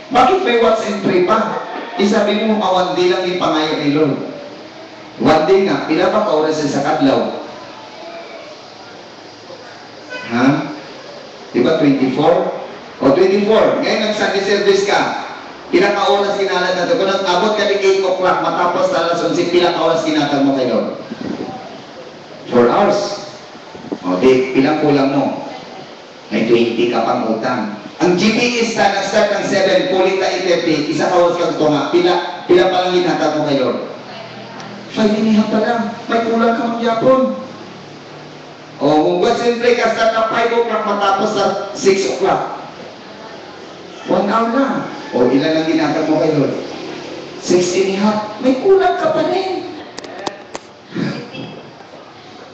Speaker 1: Bakit may watch and pray pa? Sabi mo, 1 day lang yung pangayo ni Lord. 1 day nga, pila pa ka-oras sa kadlaw? Ha? Di ba 24? O 24, ngayon nag-Sunday service ka. Pila ka-oras kinalag na ito. Kung nag-abot ka ng 8 o'clock, matapos na alas 11, pila ka-oras kinatag mo kay Lord? 4 hours. O, di, pilang kulang mo? May 20 ka pang utang. Ang GPS na nag-start ng 7, pulit na 8:30, isa kawas kang tunga, pila pa lang hinatag mo kay Lord? 5.5 pa lang, may kulang ka magyapon. O, kung siyempre ka start na 5 o'clock, matapos sa 6 o'clock. 1 hour na. O, ilan ang hinatag mo kay Lord? 6.5, may kulang ka pa rin.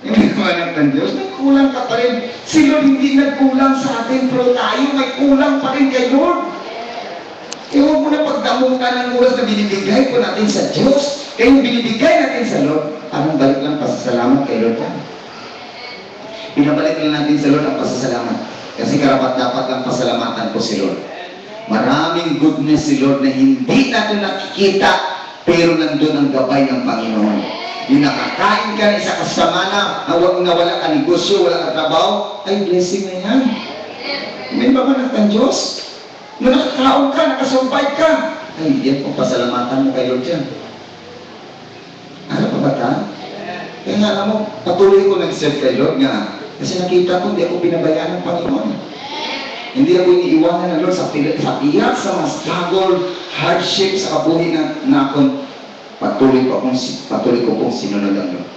Speaker 1: Yung anak ng Diyos, may kulang ka pa rin. Si Lord hindi nagkulang sa atin, pero tayo may kulang pa rin kay Lord. Kaya huwag mo na pagdamutan ng oras na binibigay po natin sa Diyos. Kaya yung binibigay natin sa Lord, anong balik lang pasasalamat kay Lord yan? Pinabalik lang natin sa Lord ang pasasalamat. Kasi karapat-dapat lang pasalamatan po si Lord. Maraming goodness si Lord na hindi natin nakikita, pero nandun ang gabay ng Panginoon. Yung nakakain ka na isa kasamana, nawala ka negosyo, wala ka trabaho, ay blessing na yan. May ba anak ng Diyos? Nung nakakaon ka, nakasumpay ka, ay yan kung pasalamatan mo kay Lord yan. Ano pa ba ta? Kaya nga alam mo, patuloy ko nag-serve kay Lord nga. Kasi nakita ko, hindi ako pinabayaan ng Panginoon. Hindi ako iniiwanan ng Lord sa piyak, sa mga struggle, hardship sa kabuhi na akong patuloy ko pong sinunod ang Lord.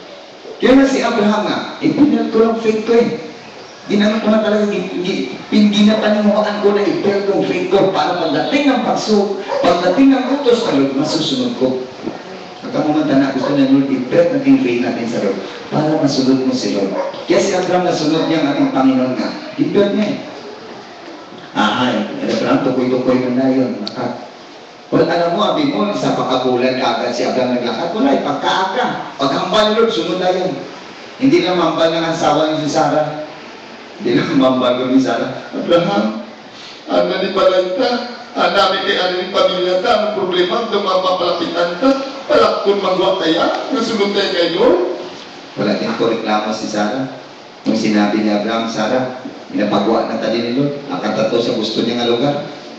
Speaker 1: Kaya na si Abraham nga, ipinag ko ng faith ko eh. Ginanong ko na talaga, hindi na panimuhaan ko na i-build ng faith ko para pagdating ng utos ng Lord, masusunod ko. Pagkamumanta na gusto na Lord, i-build natin faith natin sa Lord para masunod mo si Lord. Kaya si Abraham nasunod niya ang ating Panginoon nga. I-build niya eh. Abraham, tukoy-tukoy mo na yun. Well, alam mo, abi mo, sa pakabulan agad si Abraham naglakad. Wala, pagkaaga. Paghambal Lord, sunod na yun. Hindi na mambal ng asawa ni si Sarah. Hindi na mambal ko ni Sarah. Abraham, ano ni palanta? Namin kay ano ni pamilya ta? Ang problema, dumapapalapitan ta? Palakton magwa kaya? Nasunod tayo kay Lord? Wala din ko reklamo si Sarah. Nung sinabi ni Abraham, Sarah, pinapagawa na tayo ni Lord. Ang katato sa gusto niya nga lugar.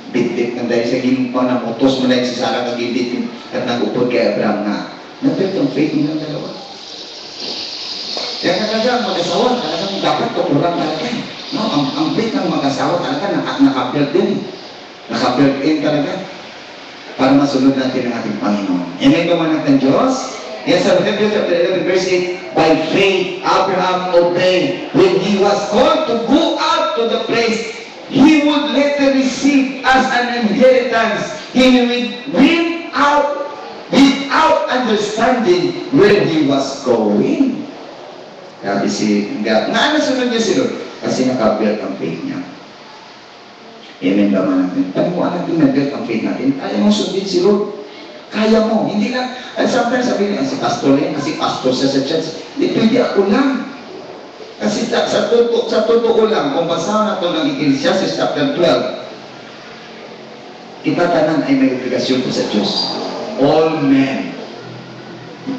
Speaker 1: Bit-bit ng dahil sa ginpa na utos mo na si Sarah kagibit at nag-upod kay Abraham na nag-build ang faith nilang dalawa. Kaya talaga, mag-asawa, talagang dapat tuturang talaga. No? Ang faith ng mag-asawa talaga naka-build din. Naka-build in talaga para masunod natin ang ating Panginoon. Amen ba man ng Diyos? Yes, sa Hebrews chapter 11 verse 8, by faith, Abraham obeyed when he was called to go out to the place he would later receive as an inheritance. He went out without understanding where he was going. Sabi si God, nga nasunod niya si Lord? Kasi nakabuild ang faith niya. Amen ba man natin? Panimuan natin na-build ang faith natin. Kaya mo sundin si Lord. Kaya mo. Hindi lang, and sometimes sabi niya, si pastor yan, kasi pastor siya sa church. Hindi, pwede ako lang. Kasi sa totoo lang, kung basahan natin ng Ecclesiastes chapter 12, kita tanan ay may obligasyon po sa Diyos. All men,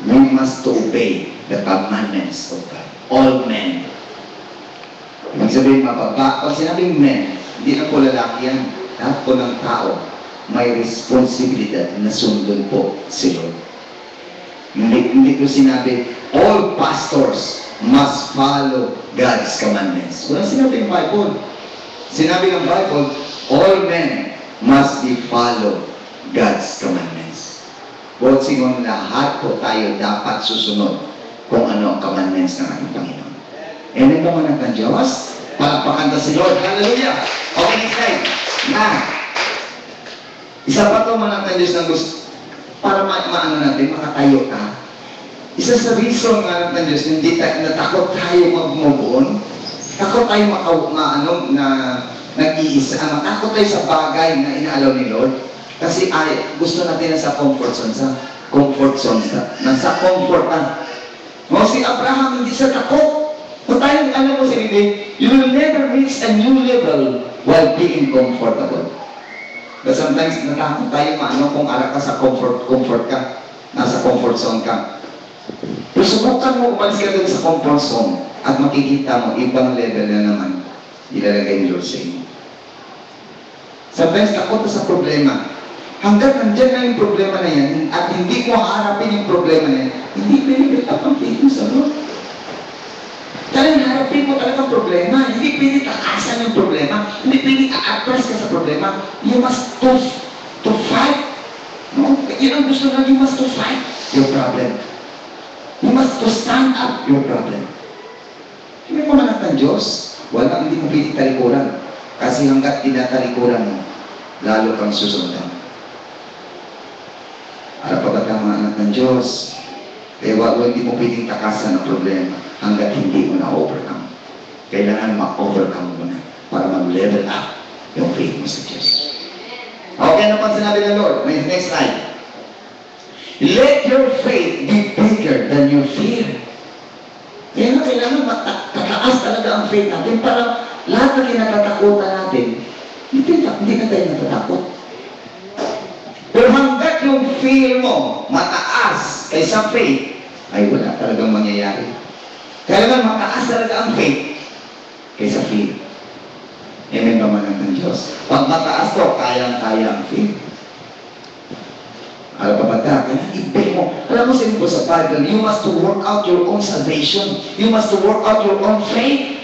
Speaker 1: we must obey the commandments of God. All men. Ibig sabihin, pag sinabing men, hindi na po lalaki yan. Lahat po ng tao, may responsibilidad na sundon po si Lord. Hindi ko sinabi, all pastors must follow God's commandments. Wala sinabi ng Bible. Sinabi ng Bible, all men must be follow God's commandments. Bukod sinong lahat po tayo dapat susunod kung ano ang commandments ng ating Panginoon. Amen ba man ng Diyos? Palakpakan si Lord. Hallelujah! Okay, next slide. Isa pa ito man ng Diyos na gusto para maano natin, makatayo ka. Isa sa reason nga ng Diyos, hindi natakot tayo mag-move on, takot tayo nag-iisa, matakot tayo sa bagay na inaalaw ni Lord. Kasi gusto natin nasa comfort zone, nasa comfort na. No, si Abraham hindi siya takot. Kung tayo, alam mo si Rene, you will never reach a new level while being comfortable. But sometimes natakot tayo kung ara ka sa comfort ka, nasa comfort zone ka. Pero subukan mo umalis ka doon sa comfort zone at makikita mo ibang level na naman ilalagay ni Lord sa inyo. Sometimes takot sa problema. Hanggang nandyan na yung problema na yan at hindi mo haharapin yung problema na yan, hindi pwede up ang faith mo sa Lord. Talagang harapin mo talagang problema. Hindi pwede takasan yung problema. Hindi pwede a-address ka sa problema. You must to fight. No? Yun ang gusto na, you must to fight your problem. You must to stand up your problem. Hindi mo naman ng Diyos, hindi mo pwede talikuran. Kasi hanggat tinatalikuran mo, lalo kang susundan. Para pagkatama anak ng Diyos, kaya hindi mo pwedeng takasan ang problema hanggat hindi mo na-overcome. Kailangan ma-overcome mo na para mag-level up yung faith mo sa Diyos. Okay, ano pang sinabi ng Lord? Next slide. Let your faith be bigger than your fear. Kaya nga kailangan tataas talaga ang faith natin para lahat na kinatatakutan natin, hindi na tayo natatakot. Pero hanggat yung fear mo mataas kaysa faith, ay wala talagang mangyayari. Kailangan mataas talaga ang faith kaysa fear. Amen ba man ng Diyos? Pag mataas to, kayang-kaya ang faith. Alam pa ba ita? Kaya i-pay mo. Alam mo sa Bible, you must to work out your own salvation. You must to work out your own faith.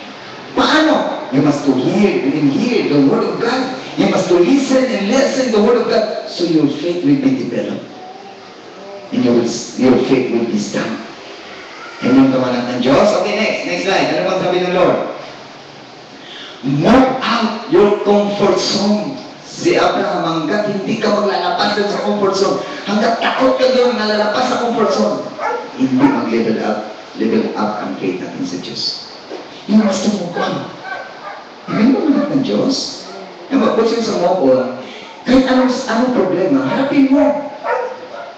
Speaker 1: Paano? You must to hear and hear the Word of God. You must to listen and listen the Word of God. So your faith will be developed. And your faith will be strong. Amen ka man ng Diyos. Okay, next slide. Ano bang sabi ng Lord? Move out your comfort zone. Si Abraham, hanggat hindi ka maglalapas sa comfort zone, hanggat takot ka doon na lalapas sa comfort zone, hindi mag-level up ang faith natin sa Diyos. You must move on. Amen ba man ng Diyos? Yung mag-put sa move on, kahit anong problema, harapin mo.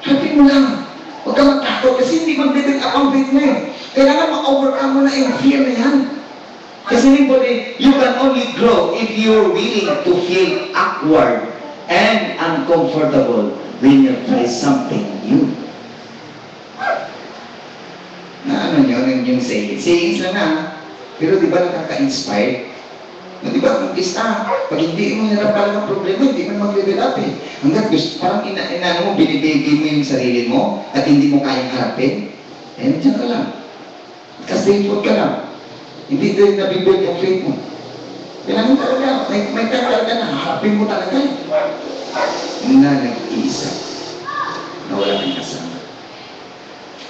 Speaker 1: Harapin mo lang. Huwag ka matakot kasi hindi mag-level up ang faith mo eh. Kailangan ma-overcome mo na yung fear na yan. Kasi you can only grow if you're willing to feel awkward and uncomfortable when you try something new. Na ano nyo, yung sayings? Sayings lang na. Pero di ba nakaka-inspire? Na di ba, pag hindi mo hirap pala ng problema, hindi mo mag-level up eh. Hanggat gusto, parang inaano mo, binibigay mo yung sarili mo at hindi mo kayang harapin, eh, dyan ka lang. Kasi ka lang. Hindi din nabibuild yung faith mo. Kailangan talaga, may talaga na harapin mo talaga eh. Na nag-iisa na wala kang kasama.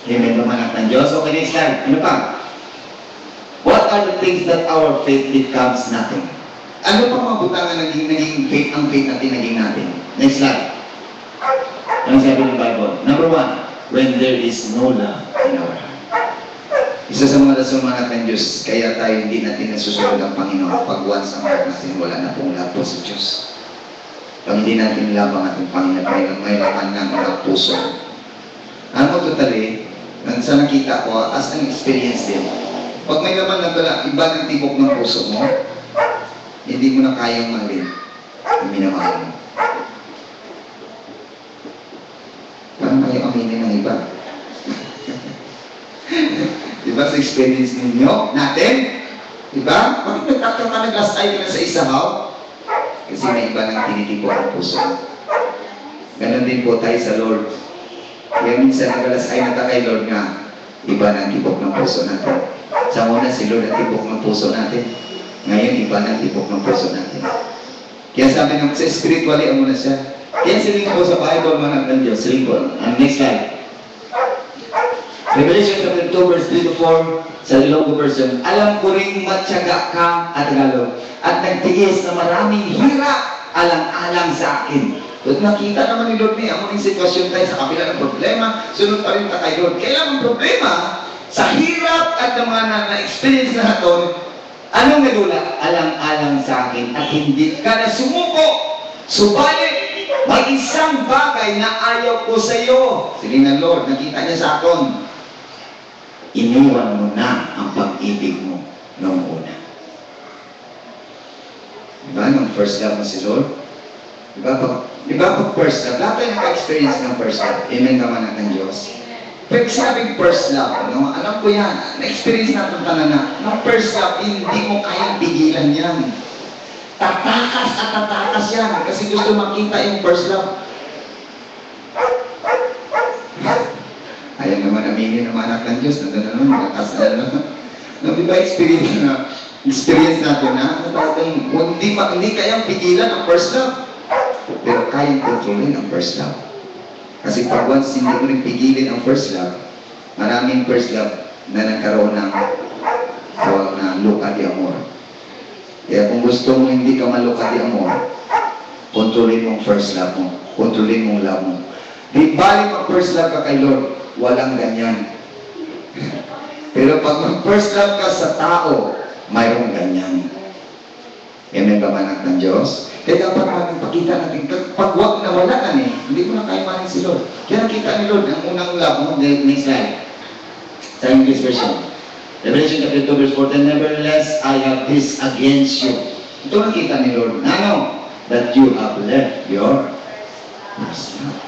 Speaker 1: Amen naman ng Diyos. Okay, next slide. Ano pa? What are the things that our faith becomes nothing? Ano pa mga butangan naging faith, ang faith natin naging natin? Next slide. Ano sabi ng Bible? Number 1, when there is no love in our heart. Isa sa mga rason ng Diyos, kaya tayo hindi natin nasusunod ang Panginoon pag once ang heart natin wala na pong love po sa Diyos. Pag hindi natin love ang ating Panginoon, may laman ng mga puso. Ano totally, sa nakita ko, as an experience din, pag may laman na pala, iba ng tibok ng puso mo, hindi mo na kayang mahalin ang minamahal mo. Parang kayo aminin ng iba. Diba sa experience ninyo, natin? Diba? Bakit nagtatang ka nag-last time na sa isahaw? Kasi may iba nang tinitipo ang puso. Ganon din po tayo sa Lord. Kaya minsan nag-last time na tayo kay Lord nga, iba nang tibok ng puso natin. Sa una si Lord ang tibok ng puso natin. Ngayon, iba nang tibok ng puso natin. Kaya sabi ng sa spiritually, ang muna siya. Kaya siling po sa Bible, mga ng Diyos. Siling po. Next slide. Revelation chapter 2 verse 3 to 4 sa Ilonggo version, alam ko rin matyaga ka at Tagalog at nagtiis na maraming hirap alang-alang sa akin. At nakita naman ni Lord niya ang mga sitwasyon tayo sa kabila ng problema, sunod pa rin kay Lord. Kaya ang problema sa hirap at ng mga na-experience na natin, anong nagula? Alang-alang sa akin at hindi ka na sumuko. Subalit, may isang bagay na ayaw ko sa iyo. Sige na Lord, nakita niya sa akin. Iniwan mo na ang pag-ibig mo noong una. Diba? Nung first love mo si Lord? Diba pag first love? Lahat tayo naka-experience ng first love. Amen naman ng Diyos. Pag sinabing first love, no? Alam ko yan. Na-experience natin tanan na. Nung first love, hindi mo kayang pigilan yan. Tatakas at tatakas yan. Kasi gusto makita yung first love. Ayaw naman aminin ng mga anak ng Diyos. Nandun na naman, nakakas na naman. No, di ba experience natin na talagang hindi kayang pigilan ang first love. Pero kayang kontrolin ang first love. Kasi pag once hindi mo rin pigilin ang first love, maraming first love na nagkaroon ng tawag na luka di amor. Kaya kung gusto mo hindi ka maluka di amor, kontrolin mo ang first love mo. Kontrolin mo ang love mo. Di balik ang first love ka kay Lord, walang ganyan. Pero pag mag-first love ka sa tao, mayroong ganyan. Amen ba manak ng Diyos? Kaya dapat natin pakita natin, pag wag na wala ka hindi mo na kaya manin si Lord. Kaya nakita ni Lord, ang unang love mo, next slide. Sa English version. Revelation chapter 2 verse 14, nevertheless, I have this against you. Ito nakita ni Lord, that you have left your first love.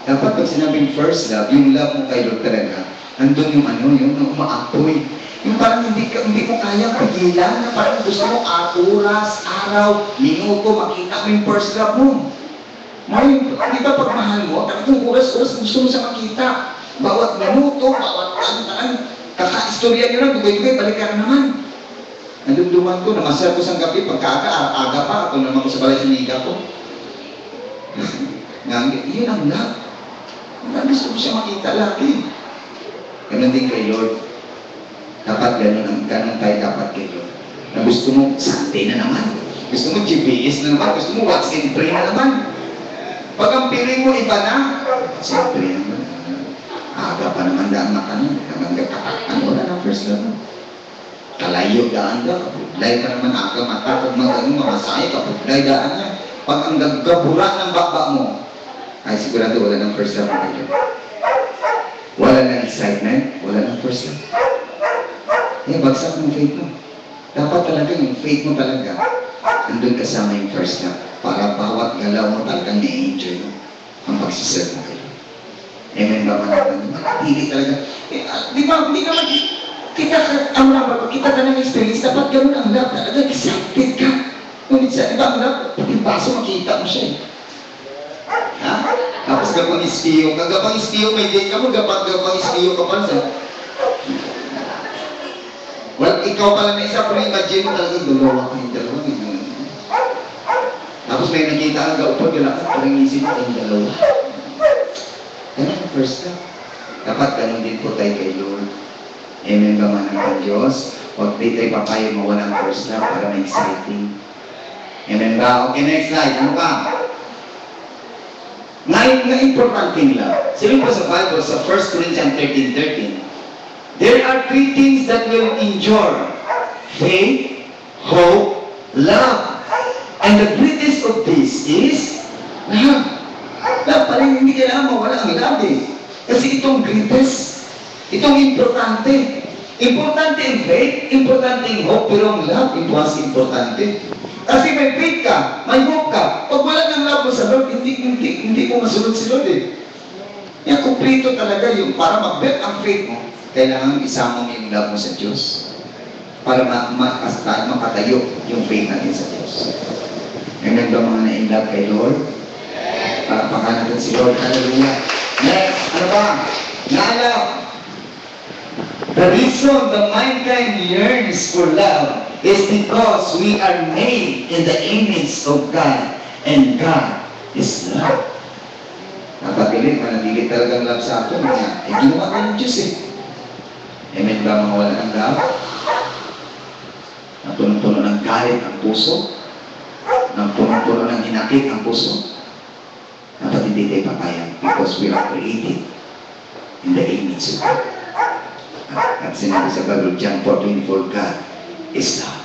Speaker 1: Dapat pag sinabing first love, yung love mo kay Lord talaga, nandun yung umaapoy. Yung parang hindi mo kaya pigilan, na parang gusto mo oras, araw, minuto, makita mo yung first love mo. Ngayon, di ba pag mahal mo, talagang oras gusto mo sa makita. Bawat minuto, bawat kaka-istorya nyo lang, dugay-dugay, balikan naman. Nandumduman ko, namasal ko sa gabi, pagkaaga pa, ako naman ko sa balay sa miga ko. Yun ang love. Gusto ko siya makita lagi. Ganun din kay Lord. Dapat ganun tayo dapat kay Lord. Na gusto mo, Sunday na naman. Gusto mo, GPS na naman. Gusto mo, watch and pray na naman. Pag ang piling mo, iba na. Siyempre naman. Aga pa naman daan makanan. Ano na ng first love? Kalayo daan ka. Kapudlay ka naman aga mata. Pag mamasay, kapudlay daan niya. Pag ang gagabura ng baba mo, ay sigurado wala ng first love kayo. Wala ng excitement, wala ng first love. Bagsak ng faith mo. Dapat talaga yung faith mo talaga, nandun kasama yung first love. Para bawat galaw mo talagang na-enjoy mo ang pagsiserve mo kayo. Amen ba mga hindi talaga. Di ba, hindi naman, kita ka ng experience, dapat gano'n ang love. Talaga, excited ka. Ngunit sa iba, ang love, pati baso makita mo siya eh. Ha? Tapos gapang ispiyo may date ka mo, gapang ispiyo ka pa sa. Well, ikaw pala na isa, pero imagine mo talaga, dalawa kayo. Tapos may nakita ang gaupag, gala ka, parang isip mo ang dalawa. Ganun ang first love. Dapat ganun din po tayo kay Lord. Amen ba man ang Diyos? Huwag di tayo papayo mawala ang first love para ma-exciting. Amen ba? Okay, next slide. Ano ba? Ngayon na importanteng love. Sabi po sa Bible, sa 1 Corinthians 13:13, there are three things that will endure: faith, hope, love. And the greatest of this is love. Love, parang hindi kailangan mawala ang love eh. Kasi itong greatest, itong importante. Importante ang faith, importante ang hope, pero ang love, ito mas importante. Kasi may faith ka, may hope ka. Pag wala ng love mo sa Lord, hindi mo masunod si Lord eh. Yan, kumplito talaga yung para mag-build ang faith mo, kailangan isama mo yung love mo sa Diyos para makatayo yung faith natin sa Diyos. Amen ba mga na-in-love kay Lord? Para natin si Lord. Hallelujah. Next, ano ba? Na-love. The reason the mankind yearns for love is because we are made in the image of God, and God is love. Napatilit, manatili talagang love sa atin. Ginawa ka ng Diyos eh. Amen ba mga wala ng love? Napunong-puno ng galit ang puso. Napunong-puno ng hinakit ang puso. Dapat hindi tayo papayag because we are created in the image of God. At sinabi sa Bible, John 4:24, God is love.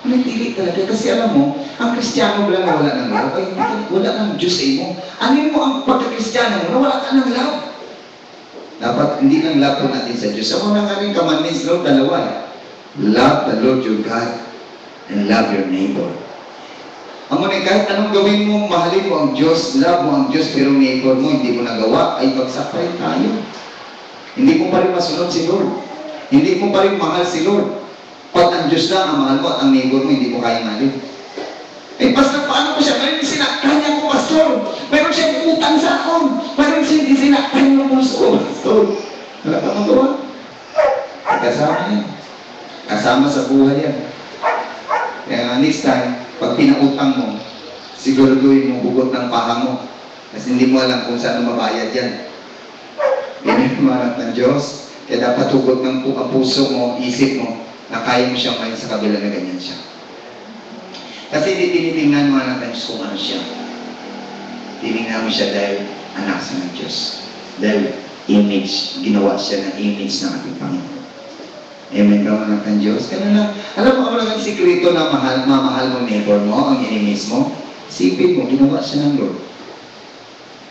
Speaker 1: Manatili talaga kasi alam mo, ang Kristiyano lang na wala ng love, ay wala ng Diyos eh mo. Ano mo ang pagka-Kristiyano mo na wala ka ng love? Dapat hindi lang love po natin sa Diyos. Ako na nga rin commandments, Lord, dalawa eh. Love the Lord your God and love your neighbor. Ang muna, kahit anong gawin mo, mahalin mo ang Diyos, love mo ang Diyos, pero neighbor mo, hindi mo nagawa, ay bagsak pa rin tayo. Hindi mo pa rin masunod si Lord. Hindi mo pa rin mahal si Lord. Pag ang Diyos lang ang mahal mo at ang neighbor mo, hindi mo kaya mahalin. Eh, pastor, paano ko siya? Mayroon sinaktan niya ko, pastor. Mayroon siyang utang sa akin. Mayroon siyang sinaktan niya ko, pastor. Wala ka magawa. Kasama yan. Kasama sa buhay yan. Kaya next time, pag pinautang mo, siguraduhin mo hugot ng paha mo. Kasi hindi mo alam kung saan mabayad yan. Yan yung manat ng Diyos. Kaya dapat hugot ng puso mo, isip mo, na kaya mo siyang ngayon sa kabila na ganyan siya. Kasi hindi tinitingnan mo anak ng Diyos kung ano siya. Tinignan mo siya dahil anak siya ng Diyos. Dahil image, ginawa siya ng image ng ating Panginoon. Amen ka anak ng Diyos. Kaya na, alam mo ang mga sikreto na mamahal mo neighbor mo, ang enemies mo? Isipin mo, ginawa siya ng Lord.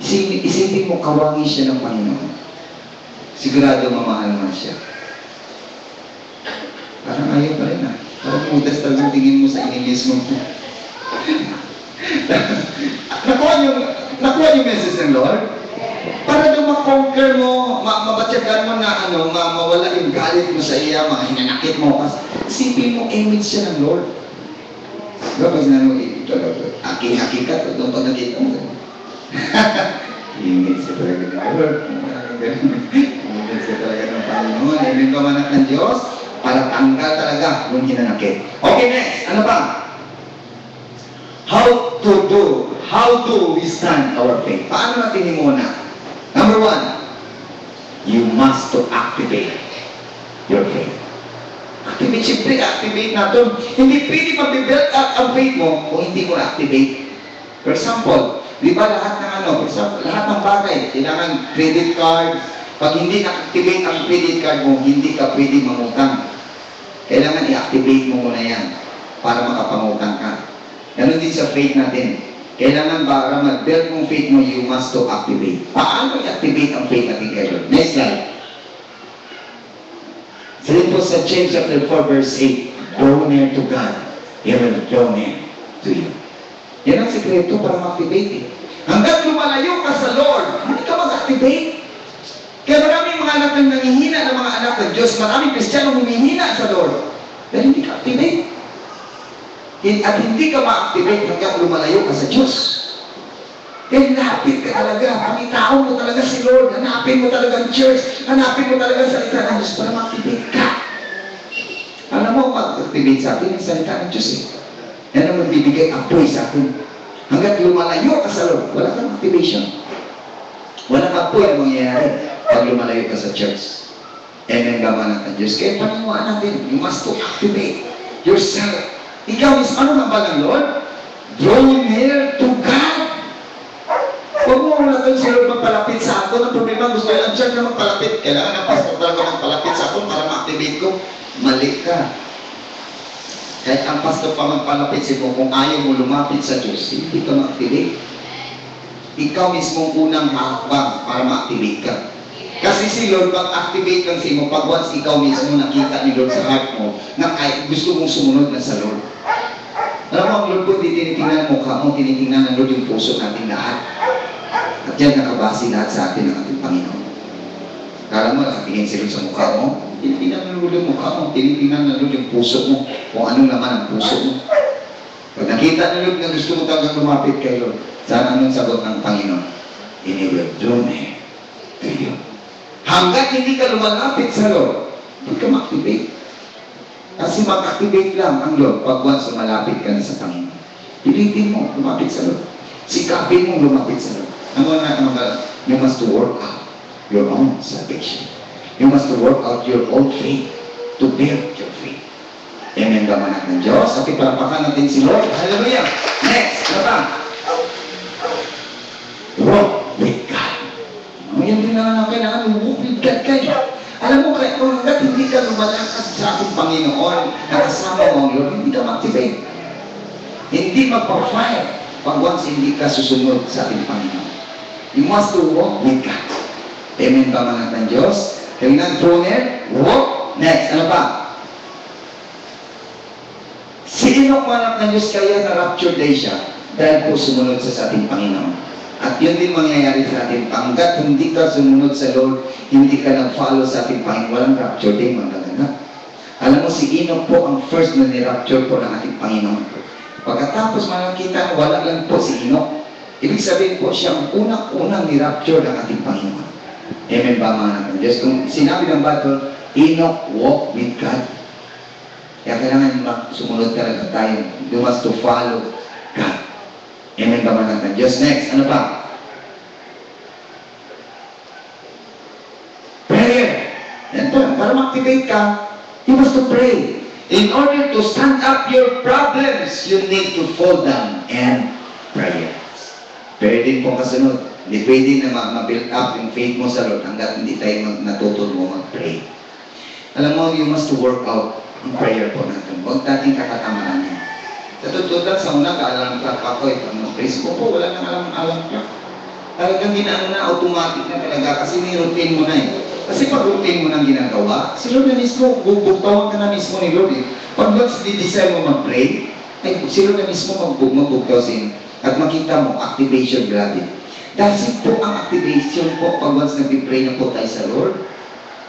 Speaker 1: Isipin mo, kawangi siya ng Panginoon. Sigurado mamahal mo siya. Parang ayaw pa rin ah. Parang mudas talagang tingin mo sa enemies mo. Nakuha yung message ng Lord? Para daw ma-conquer mo, mabatyagan mo na mawala yung galit mo sa iya, hinanakit mo. Isipin mo, image siya ng Lord. Diba pag aking-aking ka, doon pag nakita mo. Image siya talaga ng Lord. Image siya talaga ng Panginoon. Amen ka manak ng Diyos. para tanggal talaga yung hinanakit. Okay, next. Ano pa? How do we stand our faith? Paano natin himuna? Number one, you must to activate your faith. Activate, siyempre, activate natin. Hindi pwede mag-build up ang faith mo kung hindi mo activate. For example, di ba lahat ng lahat ng bagay, kailangan credit card. Pag hindi na-activate ang credit card mo, hindi ka pwede mangutang. Kailangan i-activate mo muna yan para makapangutang ka. Ganon din sa faith natin. Kailangan para mag-build mong faith mo, you must to activate. Paano i-activate ang faith natin kayo? Next slide. Sabi po sa James chapter 4 verse 8, draw near to God, He will draw near to you. Yan ang sekreto para ma-activate eh. Hanggat lumalayo ka sa Lord, hindi ka mag-activate. Kaya maraming mga anak ng nangihina ng mga anak ng Diyos, maraming Kristiyano humihina sa Lord. Dahil hindi ka activate. At hindi ka ma-activate hanggang lumalayo ka sa Diyos. Kaya lapit ka talaga. Pangitaon mo talaga si Lord. Hanapin mo talaga ang church. Hanapin mo talaga ang salita ng Diyos para ma-activate ka. Alam mo, mag-activate sa atin ang salita ng Diyos eh. Yan ang magbibigay apoy sa atin. Hanggang lumalayo ka sa Lord, wala kang activation. Walang apoy ang mangyayari pag lumalayo ka sa church. Amen, gaman ng Diyos. Kaya panimuan natin, you must to activate yourself. Ikaw is ano na ba ng Lord? Draw near to God. Huwag mo natin si Lord magpalapit sa ako. Ang problema, gusto yung church na magpalapit. Kailangan ng pastor talaga magpalapit sa ako para ma-activate ko. Mali ka. Kahit ang pastor pa magpalapit sa mo, kung ayaw mo lumapit sa Diyos, hindi ka ma-activate. Ikaw mismo unang hakbang para ma-activate ka. Kasi si Lord, pag-activate lang sa mo, pag once ikaw mismo nakita ni Lord sa heart mo, na ay, gusto mong sumunod na sa Lord. Alam mo, ang Lord po, hindi tinitingnan ang mukha mo, tinitingnan ng Lord yung puso natin lahat. At yan nakabase lahat sa atin ng ating Panginoon. Kala mo, nakatingin si Lord sa mukha mo, tinitingnan ng Lord yung mukha mo, tinitingnan ng Lord yung puso mo, kung anong laman ang puso mo. Pag nakita ng Lord na gusto mo talagang lumapit kay Lord, saan anong sagot ng Panginoon? And He will draw near to you. Hanggat hindi ka lumalapit sa Lord, hindi ka ma-activate. Kasi mag-activate lang ang Lord pag once lumalapit ka na sa Panginoon. Pilitin mo, lumapit sa Lord. Sikapin mo, lumapit sa Lord. You must work out your own salvation. You must work out your own faith to build your faith. Amen, gamanat ng Diyos. Okay, palapakan natin si Lord. Hallelujah. Next, ano ba? Walk with God. Yan din naman ang kailangan, walk with God kayo. Alam mo, kaya kung hanggat hindi ka lumalakas sa ating Panginoon, nakasama mo ang Lord, hindi ka ma-activate. Hindi magpa-fire pag once hindi ka susunod sa ating Panginoon. You must to walk with God. Amen ba mga ng Diyos? Kailangan draw near, walk. Next, ano pa? Sino manap ng Diyos kaya na rapture day siya dahil po sumunod sa ating Panginoon? At yun din mangyayari sa atin. Hanggat hindi ka sumunod sa Lord, hindi ka nag-follow sa ating Panginoon, walang rapture day magaganap. Alam mo, si Enoch po ang first na ni-rapture po ng ating Panginoon. Pagkatapos makakita, wala lang po si Enoch. Ibig sabihin po siya ang unang ni-rapture ng ating Panginoon. Amen ba mga naman? Diyos, kung sinabi ng Bible, Enoch walk with God. Kaya kailangan sumunod talaga tayo. You must to follow God. Amen ba mga naman? Diyos, next, ano pa? Prayer. Yan po, para ma-activate ka, you must to pray. In order to stand up your problems, you need to fall down and pray. Pero din po kasunod, hindi pwede na ma-build up yung faith mo sa Lord hanggat hindi tayo natutun mo mag-pray. Alam mo, you must to work out ang prayer po natin. Huwag natin kakatamaran niya. Sa totoo lang, sa una, ka-alarm clock ako. Pag mag-praise ko po, wala nang alarm clock. Talagang ginano na, automatic na talaga kasi may routine mo na eh. Kasi pag routine mo nang ginagawa, si Lord na mismo, bubugtawan ka na mismo ni Lord eh. Pag once di-decide mo mag-pray, ay si Lord na mismo magbugtaw sin at makita mo, activation grabe. Dahil po ang activation po pag once nag-pray na po tayo sa Lord.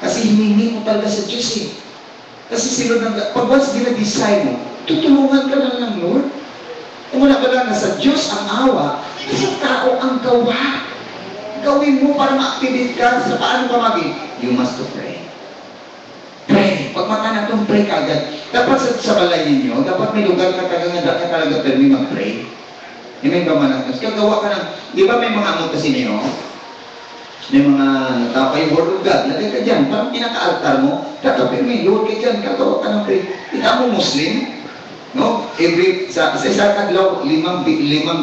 Speaker 1: Kasi hiningi mo talaga sa Diyos eh. Kasi si Lord, pag once ginag-decide mo, tutulungan ka na ng Lord. Kung wala ka lang na sa Diyos ang awa, sa tao ang gawa. Gawin mo para ma-activate ka sa paano ka maging. You must to pray. Pray. Pag Pag mata na itong pray ka agad. Dapat sa balay ninyo, dapat may lugar na talaga pero may mag-pray. Amen ba man? Kagawa ka ng, di ba may mga amot kasi niyo? May mga natapay word of God, lagay ka dyan, parang pinaka-altar mo, tatapin mo yung Lord ka dyan, kagawa ka ng pray. Hindi mo Muslim, no? Sa isang adlaw, limang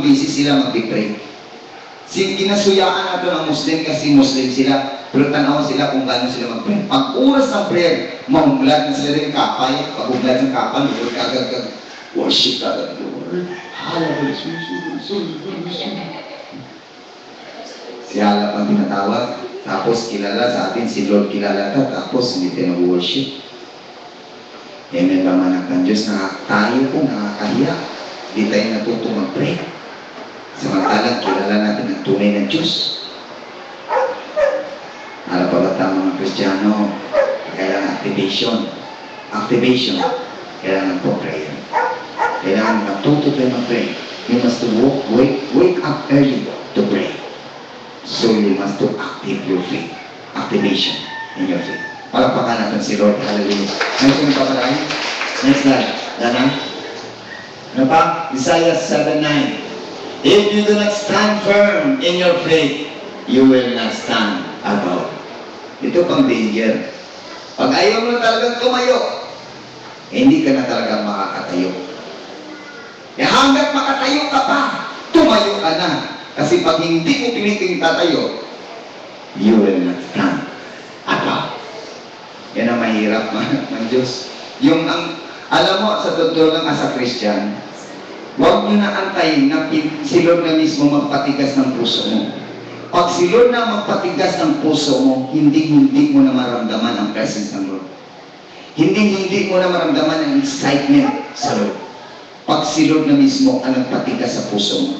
Speaker 1: beses sila mag-pray. Ginasuyaan natin ang Muslim kasi Muslim sila, pero tanawan sila kung gaano sila mag-pray. Pag oras ng prayer, mamulat na sila rin kapay, pag uglad ng kapal, Lord, kagag, worship ka agad, Lord. Hallelujah, siya ang tinatawag, tapos kilala sa atin, si Lord kilala ka, tapos hindi tayo nag-worship. Amen ba anak ng Diyos, tayo po nakakahiya, hindi tayo natutong mag-pray. Samantalang kilala natin ang tunay ng Diyos. Alam pa ba mga Kristiyano, kailangan activation. Activation, kailangan po prayer. Kailangan matuto tayo mag-pray. You must wake up early to pray. So you must to active your faith. Activation in your faith. Palakpakan natin si Lord. Hallelujah. Next one pa pala. Next slide. Dana. Ano pa? Isaiah 7:9. If you do not stand firm in your faith, you will not stand above. Ito pang danger. Pag ayaw mo na talagang tumayo, hindi ka na talagang makakatayo. Eh, hanggat makatayo ka pa, tumayo ka na. Kasi pag hindi mo piniting tatayo, you will not stand above. Yan ang mahirap ng Diyos. Yung alam mo, sa totoo lang as a Christian, huwag nyo na antayin na si Lord na mismo magpatigas ng puso mo. Pag si Lord na magpatigas ng puso mo, hindi mo na maramdaman ang presence ng Lord. Hindi mo na maramdaman ang excitement sa Lord. Pag si Lord na mismo ang nagpatigas sa puso mo.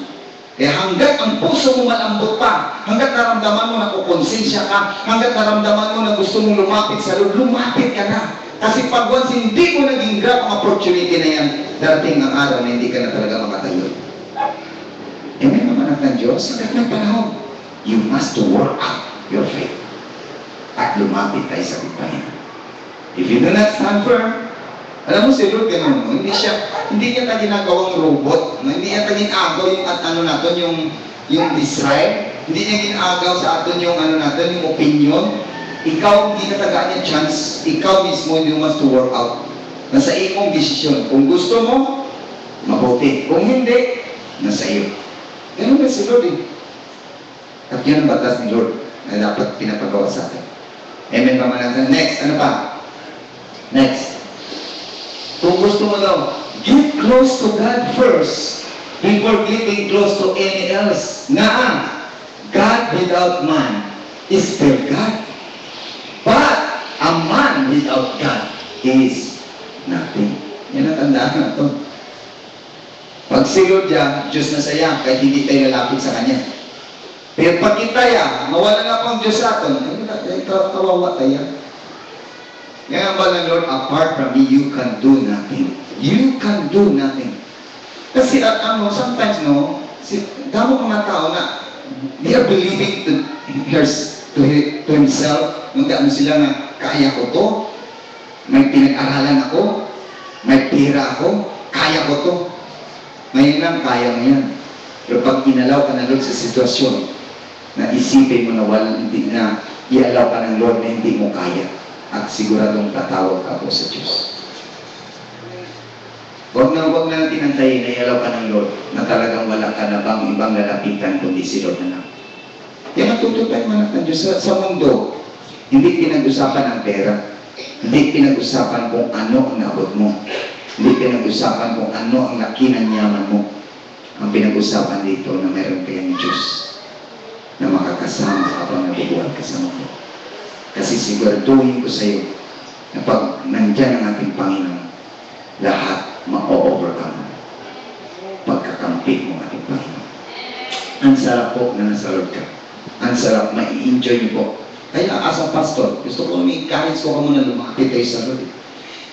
Speaker 1: Kaya hanggat ang puso mo malambot pa, hanggat naramdaman mo na kukonsensya ka, hanggat naramdaman mo na gusto mong lumapit sa Lord, lumapit ka na. Kasi pag once hindi mo naging grab ang opportunity na yan, darating ang araw na hindi ka na talaga makatayo. Amen naman ang Diyos, hanggat may panahon, you must to work out your faith. At lumapit tayo sa Panginoon. If you do not stand firm, alam mo si Lord ganun, hindi niya tayo ginagawang robot, hindi niya tayo ginagaw yung natin, yung desire, hindi niya ginagaw sa atin yung natin, yung opinion. Ikaw, hindi na tagaan niya chance, ikaw mismo you must to work out. Nasa imong desisyon. Kung gusto mo, mabuti. Kung hindi, nasa iyo. Ganun ba si Lord eh. At yun ang batas ni Lord na dapat pinapagawa sa atin. Amen pa man. Next, ano pa? Next. Kung gusto mo daw, get close to God first before getting close to any else. God without man is still God. But a man without God is nothing. Yan ang tandaan na ito. Pag si Lord yan, Diyos na saya, kahit hindi tayo lalapit sa Kanya. Pero pag kita yan, mawala na pang Diyos sa atin, kawawa tayo. Ngayon ba ng Lord, apart from me, you can do nothing. You can do nothing. Kasi sometimes, damo mga tao na they are believing to himself, sila na, kaya ko to, may pinag-aralan ako, may pera ako, kaya ko to. Ngayon lang, kaya mo yan. Pero pag inalaw ka na Lord sa sitwasyon, na isipin mo na i-allow ka ng Lord na hindi mo kaya. At siguradong tatawag ka po sa Diyos. Huwag na natin antayin na i-allow ka ng Lord na talagang wala ka na bang ibang lalapitan kundi si Lord na lang. Yan ang tutupay manak ng Diyos sa mundo. Hindi pinag-usapan ang pera. Hindi pinag-usapan kung ano ang nabot mo. Hindi pinag-usapan kung ano ang laki ng yaman mo. Ang pinag-usapan dito na meron kayong Diyos na makakasama habang nabubuhay ka sa mundo. Kasi siguraduhin ko sa iyo na pag nandyan ang ating Panginoon, lahat ma-overcome. Pagkakampi mo ating Panginoon. Ang sarap po na nasa Lord ka. Ang sarap, mai-enjoy niyo po. Kaya as a pastor, gusto ko encourage ko ka muna lumapit kayo sa Lord.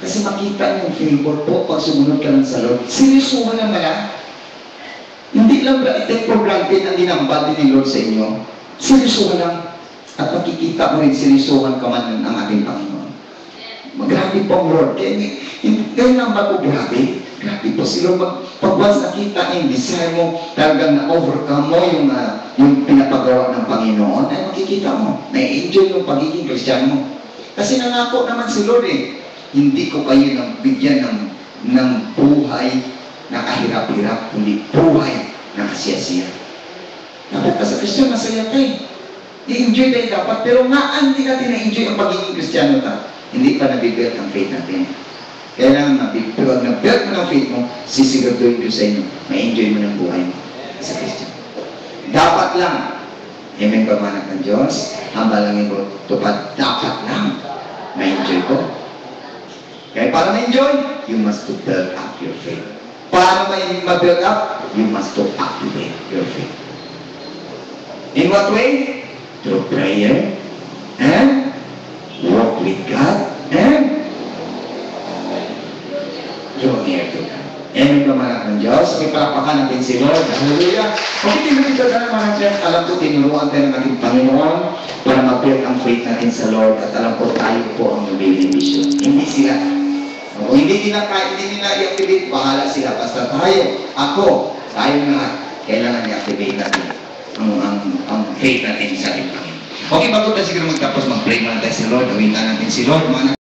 Speaker 1: Kasi makita niyo yung favor po pag sumunod ka lang sa Lord. Seryosuhan lang na. Hindi lang ba i-take for granted ang dinambal ni Lord sa inyo. Seryosuhan lang. At makikita mo rin seryosuhan ka man ng ating Panginoon. Grabe po ang Lord. Kaya naman po grabe. Grabe po si Lord. Pag once nakita yung desire mo, talagang na-overcome mo yung pinapagawa ng Panginoon, ay makikita mo, na-enjoy yung pagiging Kristiyano mo. Kasi nangako naman si Lord hindi ko kayo bigyan ng buhay na kahirap-hirap, kundi buhay na kasiyasiya. Dapat ka sa Kristiyano, masaya tayo. I-enjoy tayo dapat, pero nga hindi natin na-enjoy ang pagiging Kristiyano ta. Hindi pa nabibuild ang faith natin. Kaya lang, pag na-build mo ng faith mo, sisiguraduhin ko sa inyo, ma-enjoy mo ng buhay mo sa Kristiyano. Dapat lang, amen ba manak ng Diyos, hambalangin ko, tupad, dapat lang, ma-enjoy ko. Kaya para ma-enjoy, you must to build up your faith. Para ma-build up, you must to activate your faith. In what way? Through prayer and walk with God and draw near to God. Amen ba manak ng Diyos? May palakpakan natin si Lord. Hallelujah. Okay, dito na naman natin. Alam ko, tinuruan tayo ng ating Panginoon para mag-build ang faith natin sa Lord at alam ko tayo po ang mabili vision. Hindi sila. Kung hindi nila i-activate, bahala sila. Basta tayo, ako, tayo lahat, kailangan i-activate natin ang faith natin sa ating Panginoon. Okay, bago tayo siguro magtapos, mag-pray muna tayo si Lord. Gawin natin si Lord.